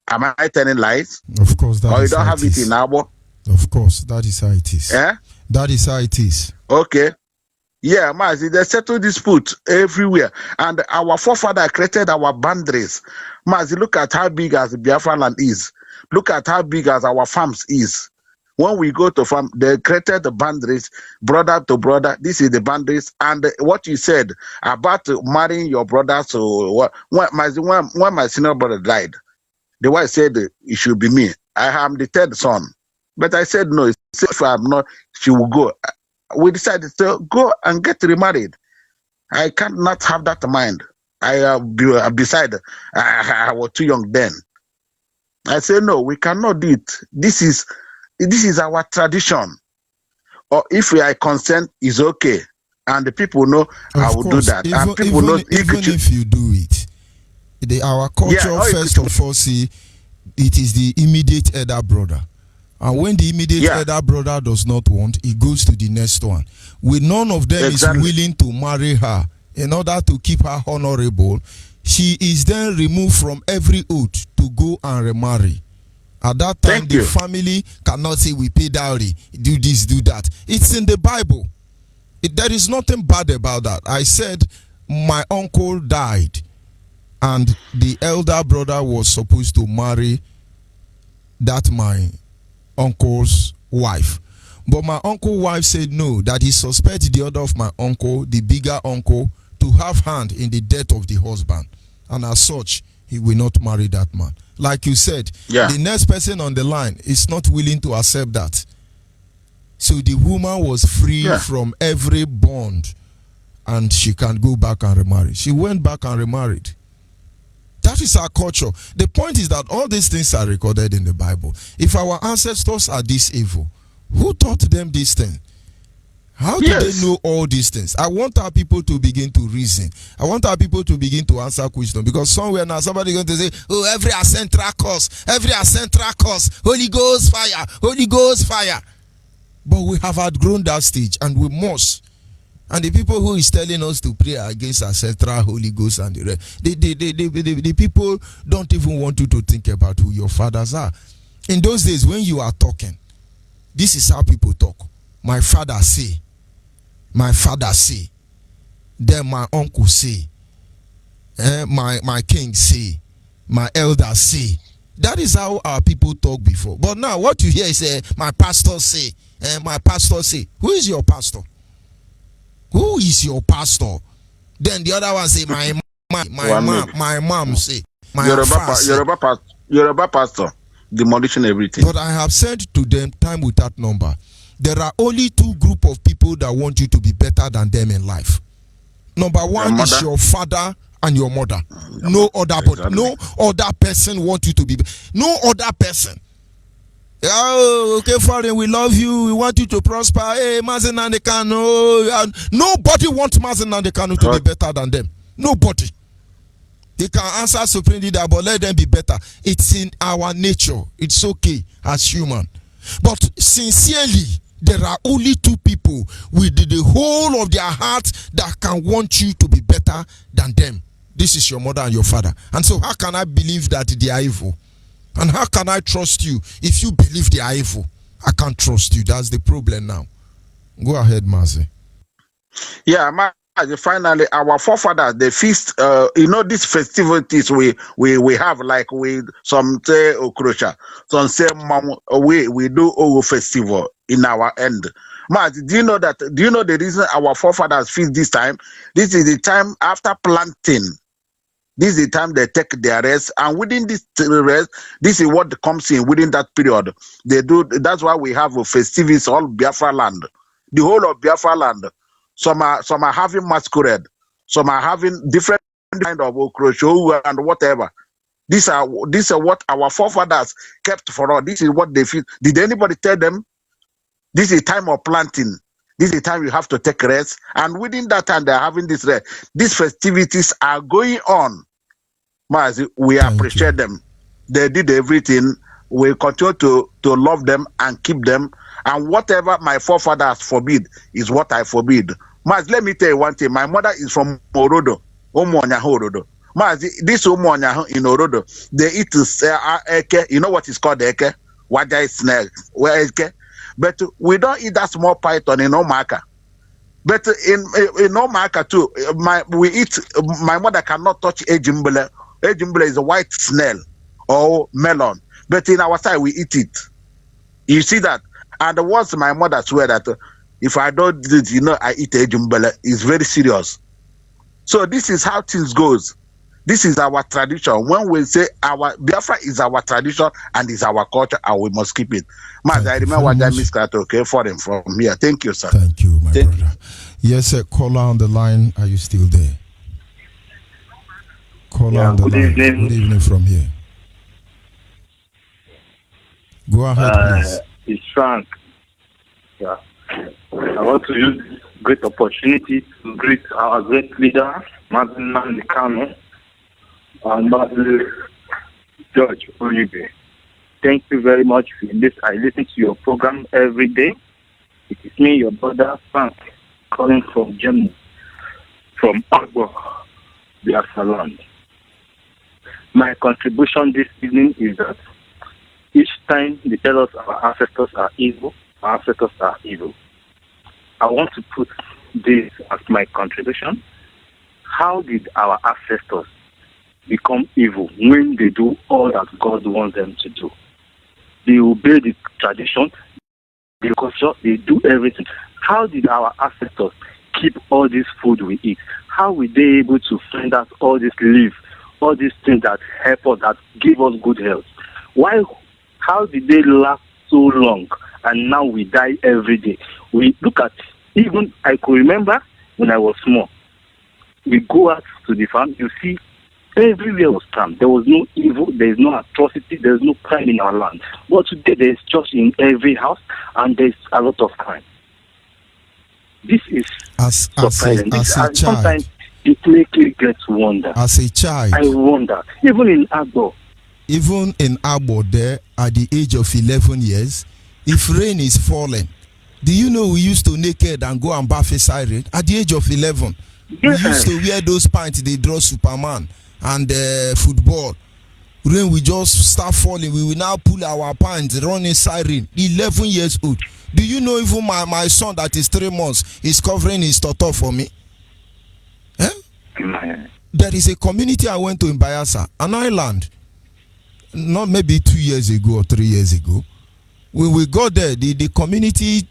Am I telling lies? Of course, that or is you don't how have it it in Abo? Of course, that is how it is. Eh? That is how it is. Okay. Yeah, Mazi, they settle dispute everywhere. And our forefather created our boundaries. Mazi, look at how big as Biafra land is. Look at how big as our farms is. When we go to farm, they created the boundaries, brother to brother. This is the boundaries. And what you said about marrying your brother, so when my senior brother died, the wife said it should be me. I am the third son. But I said no, if I'm not, she will go. We decided to go and get remarried. I cannot have that mind. I was too young then. I said no, we cannot do it. This is our tradition. Or if we are consent, is okay, and the people know I will do that. And people know even if you do it, our culture first of all see it is the immediate elder brother. And when the immediate elder brother does not want, it goes to the next one. With none of them is willing to marry her in order to keep her honorable, she is then removed from every oath to go and remarry. At that time, the family cannot say we pay dowry, do this, do that. It's in the Bible. There is nothing bad about that. I said my uncle died and the elder brother was supposed to marry that my uncle's wife. But my uncle's wife said no, that he suspects the other of my uncle, the bigger uncle, to have hand in the death of the husband. And as such, he will not marry that man. Like you said, the next person on the line is not willing to accept that. So the woman was free from every bond. and she can go back and remarry. She went back and remarried. That is our culture. The point is that all these things are recorded in the Bible. If our ancestors are this evil, who taught them this thing? How do they know all these things? I want our people to begin to reason. I want our people to begin to answer questions, because somewhere now somebody going to say, oh, every central cause, Holy Ghost fire, Holy Ghost fire. But we have outgrown that stage, and we must. And the people who is telling us to pray against our central Holy Ghost and the rest, the people don't even want you to think about who your fathers are. In those days when you are talking, this is how people talk. My father say, then my uncle say, my king say, my elder say. That is how our people talk before. But now what you hear is my pastor say, my pastor say. Who is your pastor? Who is your pastor? Then the other one say, my mom say, my Yoruba pastor, demolishing everything. But I have said to them time without number, there are only two group of people that want you to be better than them in life. Number one is your father and your mother. No other, but no other person want you to be. No other person. Oh, okay, foreign, we love you. We want you to prosper. Hey, Mazen Nandekano. Nobody wants Mazen Nandekano to be better than them. Nobody. They can answer supreme leader, but let them be better. It's in our nature. It's okay as human. But sincerely, there are only two people with the whole of their heart that can want you to be better than them. This is your mother and your father. And so how can I believe that they are evil? And how can I trust you if you believe they are evil? I can't trust you. That's the problem now. Go ahead, Mazi. Yeah, finally, our forefathers, they feast, these festivities we have, like we some say Okrosha, some say we do Ogo festival in our end. Do you know the reason our forefathers feast this time? This is the time after planting. This is the time they take their rest, and within this rest, this is what comes in within that period. They do. That's why we have festivities all Biafra land, the whole of Biafra land. Some are having masquerade, some are having different kind of okrosho and whatever. These are what our forefathers kept for us. This is what they feel. Did anybody tell them? This is time of planting. This is the time you have to take rest, and within that time they are having this rest. These festivities are going on. We appreciate them. They did everything. We continue to love them and keep them. And whatever my forefathers forbid is what I forbid. Let me tell you one thing. My mother is from Orodo. Orodo. This Omonyaho in Orodo, they eat eke. You know what is called eke? Waja is snail. Where eke? But we don't eat that small python in Omaka. But in Omaka too, my mother cannot touch ejimbele. Ejimbele is a white snail or melon. But in our side, we eat it. You see that? And once my mother swear that if I don't do it, I eat ejimbele, it's very serious. So this is how things goes. This is our tradition. When we say our Biafra is our tradition and is our culture, and we must keep it. I remember what I missed that. Okay, from here. Thank you, sir. Thank you, my brother. Yes, sir. Caller on the line. Are you still there? Caller on the line. Evening. Good evening from here. Go ahead, please. It's Frank. Yeah. I want to use this great opportunity to greet our great leader, Mazen Nandekano, and George Onyibe. Thank you very much for this. I listen to your program every day. It is me, your brother Frank, calling from Germany, from Agbo, Biafra land. My contribution this evening is that each time they tell us our ancestors are evil, our ancestors are evil. I want to put this as my contribution. How did our ancestors become evil when they do all that God wants them to do? They obey the tradition, the culture, they do everything. How did our ancestors keep all this food we eat? How were they able to find out all this leaf, all these things that help us, that give us good health? How did they last so long and now we die every day? We look at, even I could remember when I was small. We go out to the farm, you see, everywhere was calm. There was no evil, there is no atrocity, there is no crime in our land. But today there is church in every house, and there is a lot of crime. This is surprising. As a child, sometimes it makes me get to wonder. As a child, I wonder. Even in Agbo, there, at the age of 11 years, if rain is falling, do you know we used to naked and go and bath a siren at the age of 11? Yes. We used to wear those pants they draw Superman and football. Rain will just start falling. We will now pull our pants, run a siren. 11 years old. Do you know even my son that is 3 months is covering his toto for me? There is a community I went to in Bayelsa, an island, not maybe 2 years ago or 3 years ago. When we got there, the community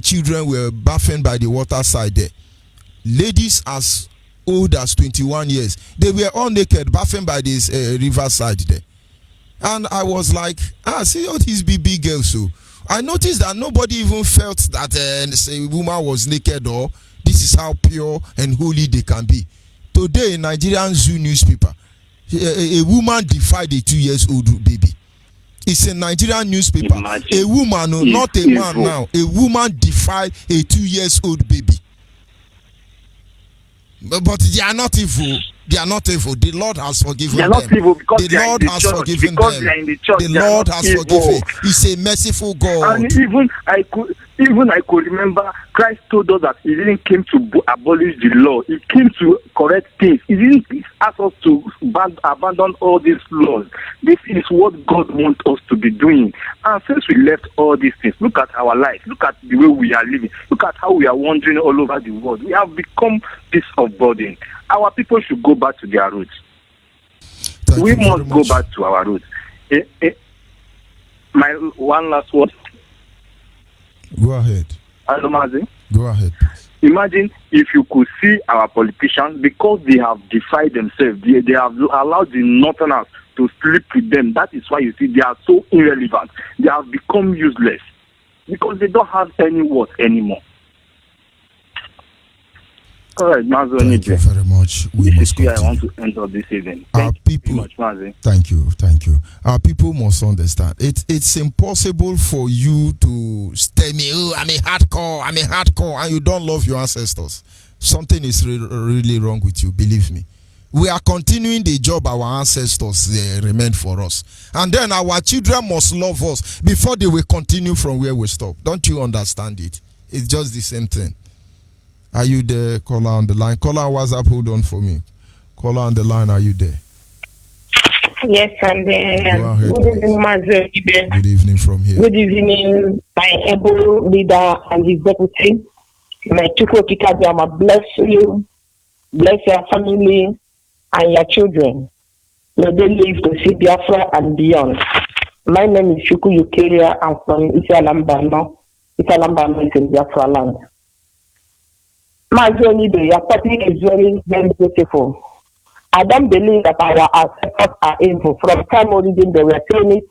children were bathing by the water side there. Ladies as old as 21 years, they were all naked bathing by this riverside there. And I was like, see all these big girls. So I noticed that nobody even felt that a woman was naked, or this is how pure and holy they can be. Today in Nigerian Zoo newspaper, a woman defied a 2 years old baby. It's a Nigerian newspaper. Imagine. A woman, not a man now. A woman defied a 2 years old baby. But they are not evil. They are not evil. The Lord has forgiven them. They are not evil because the Lord has forgiven them. They are in the church. The Lord has forgiven. He's a merciful God. And even I could remember Christ told us that he didn't come to abolish the law. He came to correct things. He didn't ask us to abandon all these laws. This is what God wants us to be doing. And since we left all these things, look at our life. Look at the way we are living. Look at how we are wandering all over the world. We have become beasts of burden. Our people should go back to their roots. We must go back to our roots. My one last word. Go ahead. Go ahead. Imagine if you could see our politicians, because they have defied themselves, they have allowed the northerners to sleep with them. That is why you see they are so irrelevant. They have become useless because they don't have any worth anymore. All right, Mazo. Thank you very much. We must continue. I want to end up this evening. Our people, thank you. Our people must understand. It's impossible for you to tell me, I'm a hardcore, and you don't love your ancestors. Something is really wrong with you. Believe me. We are continuing the job our ancestors remained for us, and then our children must love us before they will continue from where we stop. Don't you understand it? It's just the same thing. Are you there, caller on the line? Caller on WhatsApp, hold on for me. Caller on the line, are you there? Yes, I'm there. Go ahead, good evening, Onyibe. Good evening from here. Good evening, my able leader and his deputy. My Chukwokikabiyama, bless you, bless your family and your children. May they live to see Biafra and beyond. My name is Chukwu Yukeria. I'm from Isalambano. Isalambano is in Biafra land. My Onyibe, your topic is very, very beautiful. I don't believe that our ancestors are evil. From time origin, they were saying it.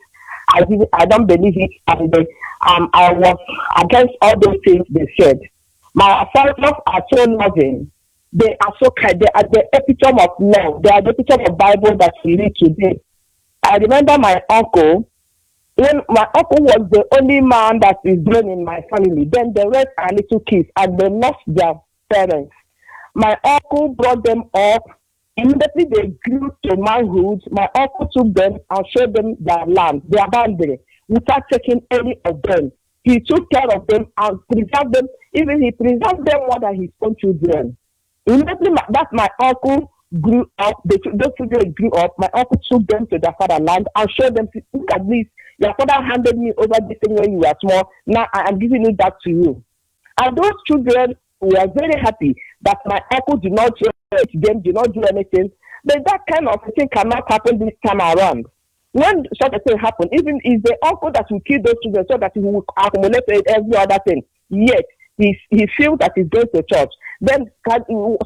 I don't believe it. And I was against all those things they said. My ancestors are so loving. They are so kind. They are the epitome of love. They are the epitome of Bible that we read today. I remember my uncle. When my uncle was the only man that is born in my family. Then the rest are little kids, and they lost their parents. My uncle brought them up. Immediately they grew to manhood. My uncle took them and showed them their land, their boundary, without taking any of them. He took care of them and preserved them. Even he preserved them more than his own children. Immediately that my uncle grew up, those children grew up, my uncle took them to their fatherland and showed them, look at this, your father handed me over this thing when you were small, now I am giving it back to you. And those children were very happy that my uncle did not hurt them, did not do anything. But that kind of thing cannot happen this time around. When such a thing happens, even if the uncle that will kill those children so that he will accumulate every other thing, yet he feels that he's going to church, then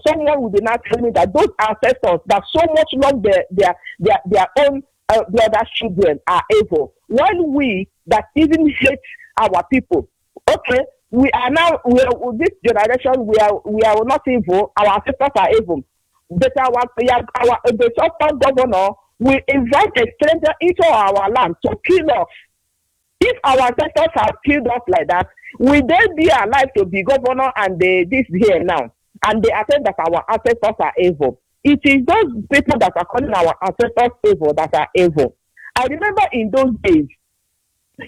someone will be not telling me that those ancestors that so much love their own brother children are evil. While we that even hate our people, okay, We are now, with this generation, we are not evil. Our ancestors are evil. But the so-called governor will invite a stranger into our land to kill us. If our ancestors have killed us like that, will they be alive to be governor and this here now? And they attend that our ancestors are evil. It is those people that are calling our ancestors evil that are evil. I remember in those days,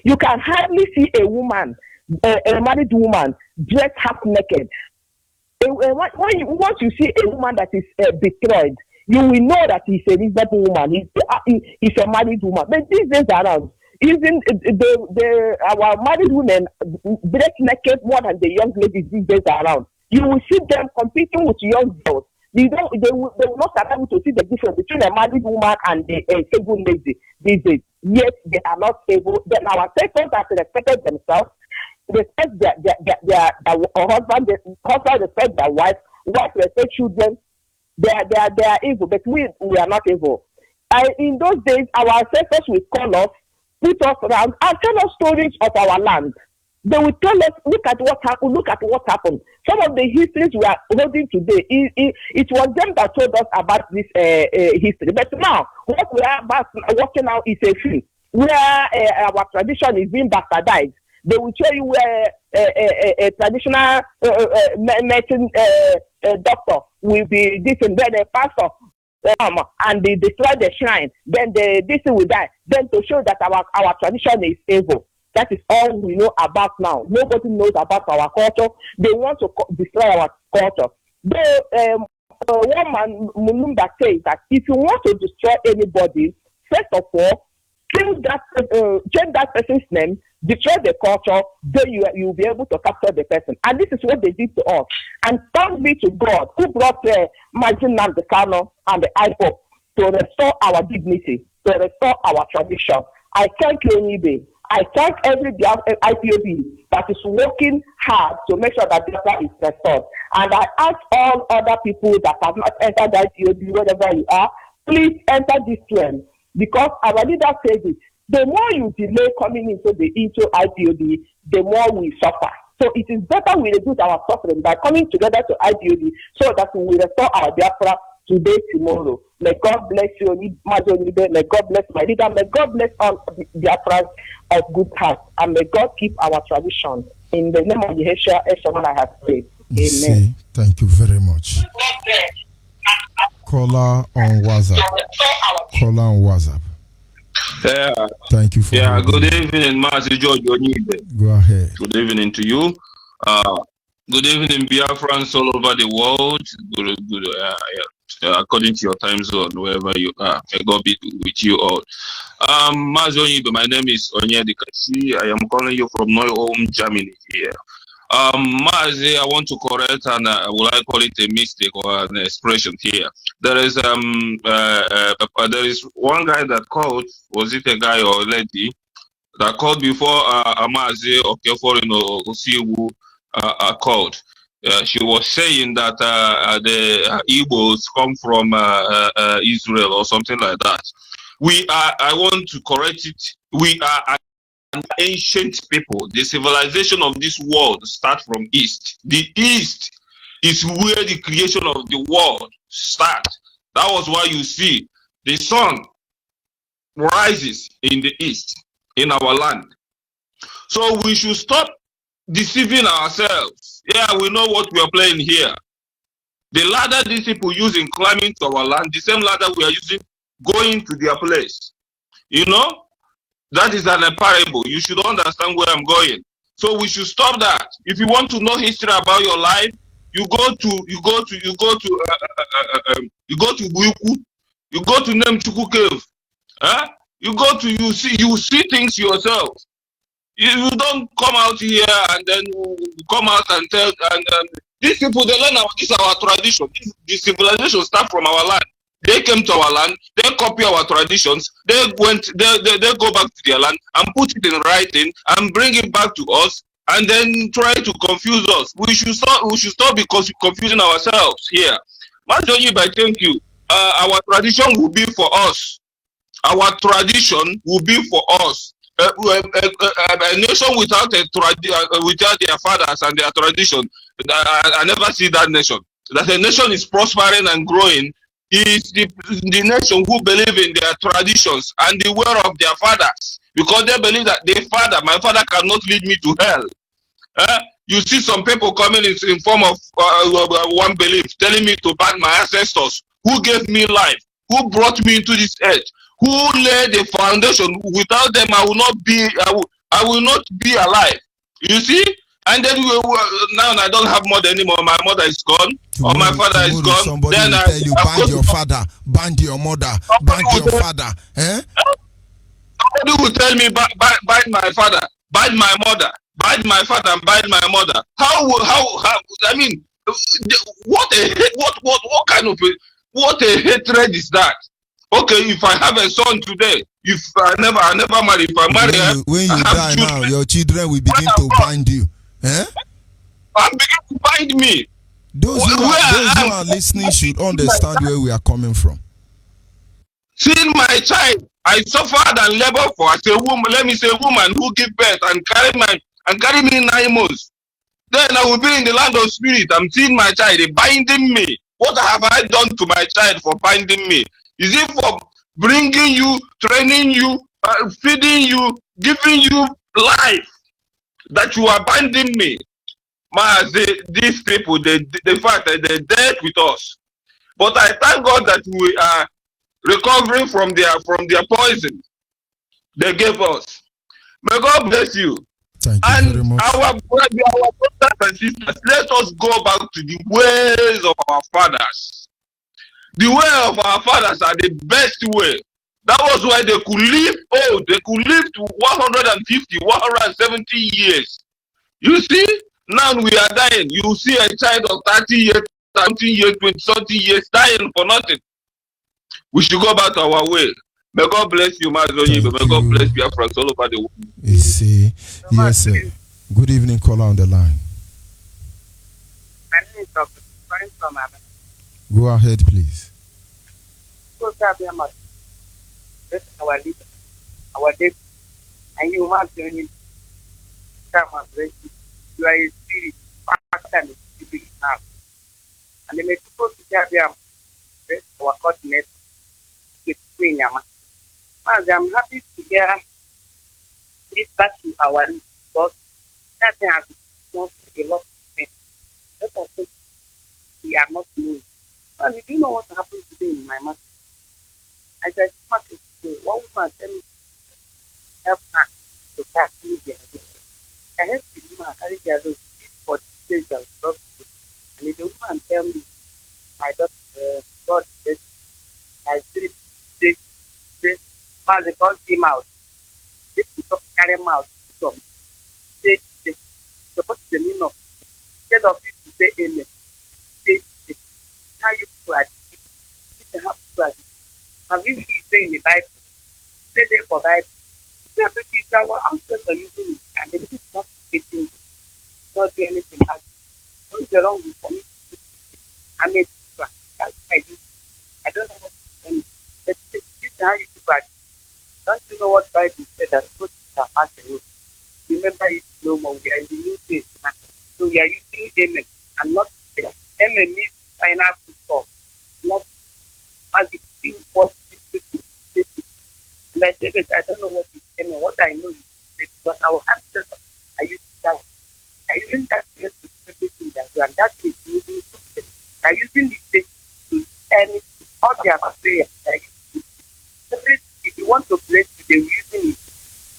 you can hardly see a woman, a married woman, dressed half naked. Once you see a woman that is betrayed, you will know that he's a reasonable woman. He's a married woman. But these days around, even our married women dress naked more than the young ladies these days around. You will see them competing with young girls. They will not be able to see the difference between a married woman and a single lady these days. Yet they are not able. Then our ancestors that respected themselves, respect their husband, respect their wife respect children. They are evil, but we are not evil. In those days, our ancestors will call us, put us around, and tell us stories of our land. They will tell us, look at what happened. Some of the histories we are holding today, it was them that told us about this history. But now, what we are watching now is a film where our tradition is being bastardized. They will show you where a traditional medicine doctor will be this and then a pastor and they destroy the shrine. Then this will die. Then to show that our tradition is evil. That is all we know about now. Nobody knows about our culture. They want to destroy our culture. One man, Mulumba, says that if you want to destroy anybody, first of all, change that person's name, destroy the culture, then you'll be able to capture the person. And this is what they did to us. And thanks be to God who brought Majin Nandekano and the IPOP to restore our dignity, to restore our tradition. I thank you, Onyibe. I thank every IPOB that is working hard to make sure that Biafra is restored. And I ask all other people that have not entered the IPOB, wherever you are, please enter this trend. Because our leader says it. The more you delay coming into IPOB, the more we suffer. So it is better we reduce our suffering by coming together to IPOB so that we will restore our Biafra today, tomorrow. May God bless you, Onyibe. May God bless my leader. May God bless all Biafrans of good heart. And may God keep our tradition. In the name of Yeshua, I have prayed. Amen. Thank you very much. Caller on WhatsApp. Yeah. Thank you for good evening, Master George Onyibe. Go ahead. Good evening to you. Good evening, Biafrans all over the world. According to your time zone, wherever you are. May God be with you all. Master Onyibe, my name is Onyibe. I am calling you from Neu-Ulm, Germany here. Mazi, I want to correct and will I call it a mistake or an expression here. There is one guy that called, was it a guy or a lady, that called before Mazi or Keforino Osiwu called. She was saying that the Igbos come from Israel or something like that. I want to correct it. We are an ancient people. The civilization of this world starts from East. The East is where the creation of the world starts. That was why you see the sun rises in the East, in our land. So we should stop deceiving ourselves. Yeah, we know what we are playing here. The ladder these people use in climbing to our land, the same ladder we are using going to their place. You know? That is an parable. You should understand where I'm going. So we should stop that. If you want to know history about your life, you go to Buiku, you go to Nemchuku Cave. You see things yourself. You don't come out here and then come out and tell these people, they learn this is our tradition. This civilization starts from our land. They came to our land, they copy our traditions, they go back to their land and put it in writing and bring it back to us and then try to confuse us. We should stop because confusing ourselves here. Master Onyibe, thank you. Our tradition will be for us. Our tradition will be for us. a nation without without their fathers and their tradition. I never see that nation. That a nation is prospering and growing is the nation who believe in their traditions and the way of their fathers, because they believe that my father cannot lead me to hell. You see some people coming in form of one belief, telling me to ban my ancestors, who gave me life, who brought me into this earth, who laid the foundation. Without them, I will not be alive. You see? And then now I don't have mother anymore. My mother is gone, or my father is gone. Somebody Then will tell you, ban your father, ban your mother, ban your father. Somebody will tell me, ban my father, ban my mother, ban my father, and ban my mother. How? I mean, what kind of what a hatred is that? Okay, if I have a son today, if I never marry, if I marry when you die now, your children will begin to bind you. And begin to bind me. Those who are listening should understand where we are coming from. Seeing my child, I suffered and labor for as a woman. Let me say, woman who give birth and carry me 9 months. Then I will be in the land of spirit. I'm seeing my child, they binding me. What have I done to my child for binding me? Is it for bringing you, training you, feeding you, giving you life that you are binding me? These people, the fact that they're dead with us. But I thank God that we are recovering from their poison they gave us. May God bless you. Thank you very much. Our brothers and sisters, let us go back to the ways of our fathers. The way of our fathers are the best way. That was why they could live old. They could live to 150, 170 years. You see? Now we are dying. You see a child of 30 years, 17 years, 20 years dying for nothing. We should go back to our way. May God bless you, Onyibe. May God bless Biafra all over the world. You see, yes, sir. Good evening, caller on the line. My name is Dr. from Go ahead, please. This is our leader, our day, and you want to come and break it. You are a spirit, faster than the spirit now. And they may suppose to have them, our coordinator, with Queen Yama. I'm happy to hear this back to our leader, because that has not a lot of things. Let us say we are not knowing. Well, you do know what happened today in my mouth. I just want to say, one woman tell me, help her to pass me the idea. I have to do my carry the other for the stage of love. And the woman tell me, my daughter, God, I spirit, this, as they call him out. This is not carry him out from say, suppose the meaning of instead of you to say amen. Say, how you put it. Have you seen in the Bible? Say they for Bible. Every teacher, our ancestors are using it, and they did not getting not do anything else. What is wrong with me? I mean, that's I do. I don't know what to say. But this is how you do it. Don't you know what Bible said that put the heart away? Remember it no more. We are in the new days. So we are using amen and not amen means final football. Not as it seems what like David, I don't know what you tell me. What I know is because our ancestors are using that. Are using that place to everything that you and that is using something. Are using this place to any all their prayer. If you want to bless you, they're using it.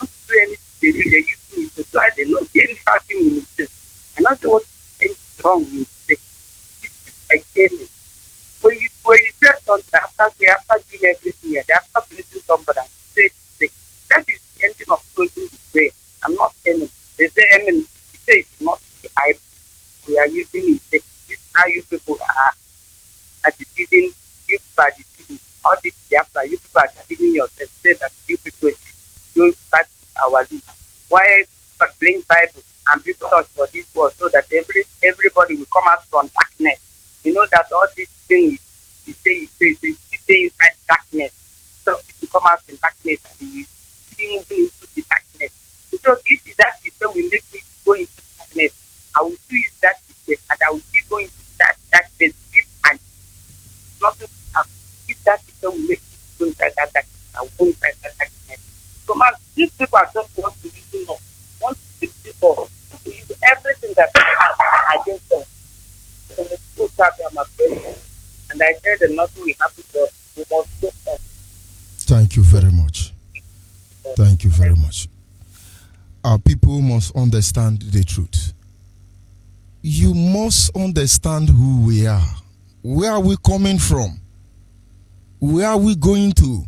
Not to do anything, they're using it. So they don't see any starting in it. And not what is wrong with it. It's like gaming. When you say something after doing everything, after blessing somebody, say, that is the ending of closing the prayer. I'm not ending. They say ending. You say it's not the Bible. We are using it. This is how you people are deceiving. You people are deceiving. All this Biafra, you people are deceiving yourself. Say that you people don't start our leader. Why bring Bible and people touch for this world so that everybody will come out from darkness? You know that all these things you stay inside darkness. So if you come out in darkness and you moving into the darkness. things that I didn't know. So the school started my parents, and I said that nothing will happen to us. We must go on. Thank you very much. Thank you very much. Our people must understand the truth. You must understand who we are. Where are we coming from? Where are we going to?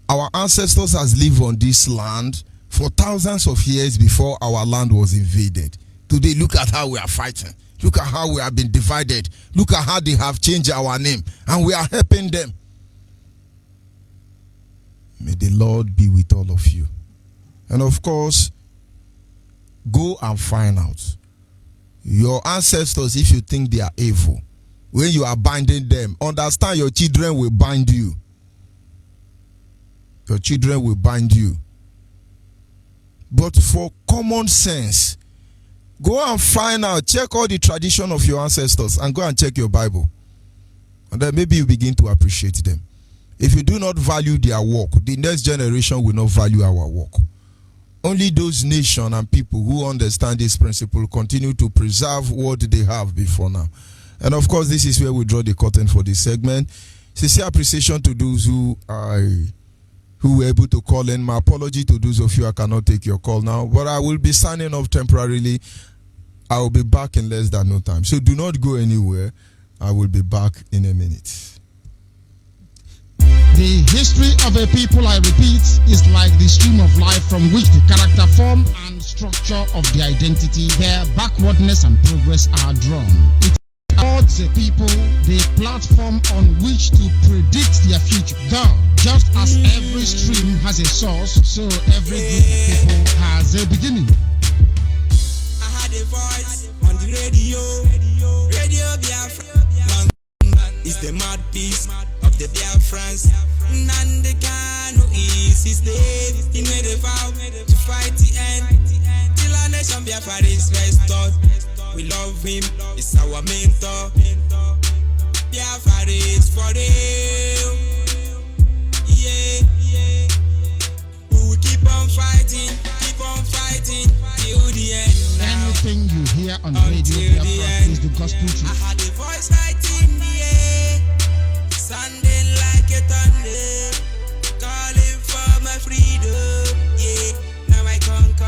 Our ancestors has lived on this land for thousands of years before our land was invaded. Today, look at how we are fighting. Look at how we have been divided. Look at how they have changed our name. And we are helping them. May the Lord be with all of you. And of course, go and find out. Your ancestors, if you think they are evil, when you are binding them, understand your children will bind you. Your children will bind you. But for common sense, go and find out, check all the tradition of your ancestors and go and check your Bible. And then maybe you begin to appreciate them. If you do not value their work, the next generation will not value our work. Only those nations and people who understand this principle continue to preserve what they have before now. And of course, this is where we draw the curtain for this segment. Sincere appreciation to those who were able to call in. My apology to those of you I cannot take your call now, but I will be signing off temporarily. I will be back in less than no time. So do not go anywhere. I will be back in a minute. The history of a people, I repeat, is like the stream of life from which the character form and structure of the identity, their backwardness and progress are drawn. It affords a people the platform on which to predict their future. Though, just as every stream has a source, so every group of people has a beginning. I had a voice on the radio Biafra. Is the mouthpiece of the Biafrans. Nandekano is his name. He made a vow to fight the end till our nation Biafra is restored. We love him, it's our mentor. Biafra is for real. Yeah. We will keep on fighting till the end. Anything you hear on radio Biafra is the gospel truth. I had a voice right in the air, sounding like a thunder, calling for my freedom. Yeah, now I conquer.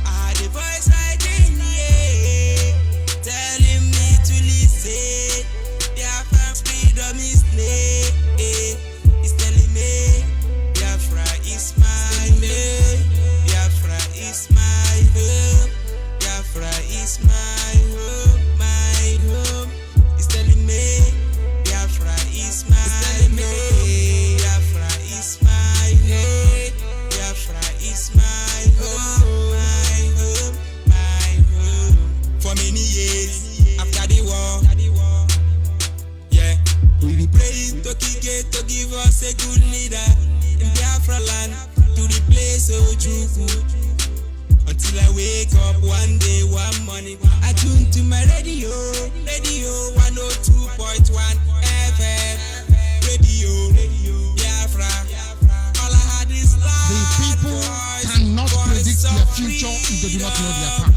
I had a voice right in the air, telling me to listen. Biafra's freedom is near. It's telling me Biafra is my name. Biafra is my home. Biafra is my home. My home. It's telling me Biafra is my home. Biafra is my home. Biafra is my home. My home. My home. For many years after the war, yeah, we be praying to Kike to give us a good leader in Biafra land to replace Ojukwu. Until I wake up one day, one morning, I tune to my radio 102.1 FM, radio Biafra. All I had is love. The people cannot predict their future if they do not know their past.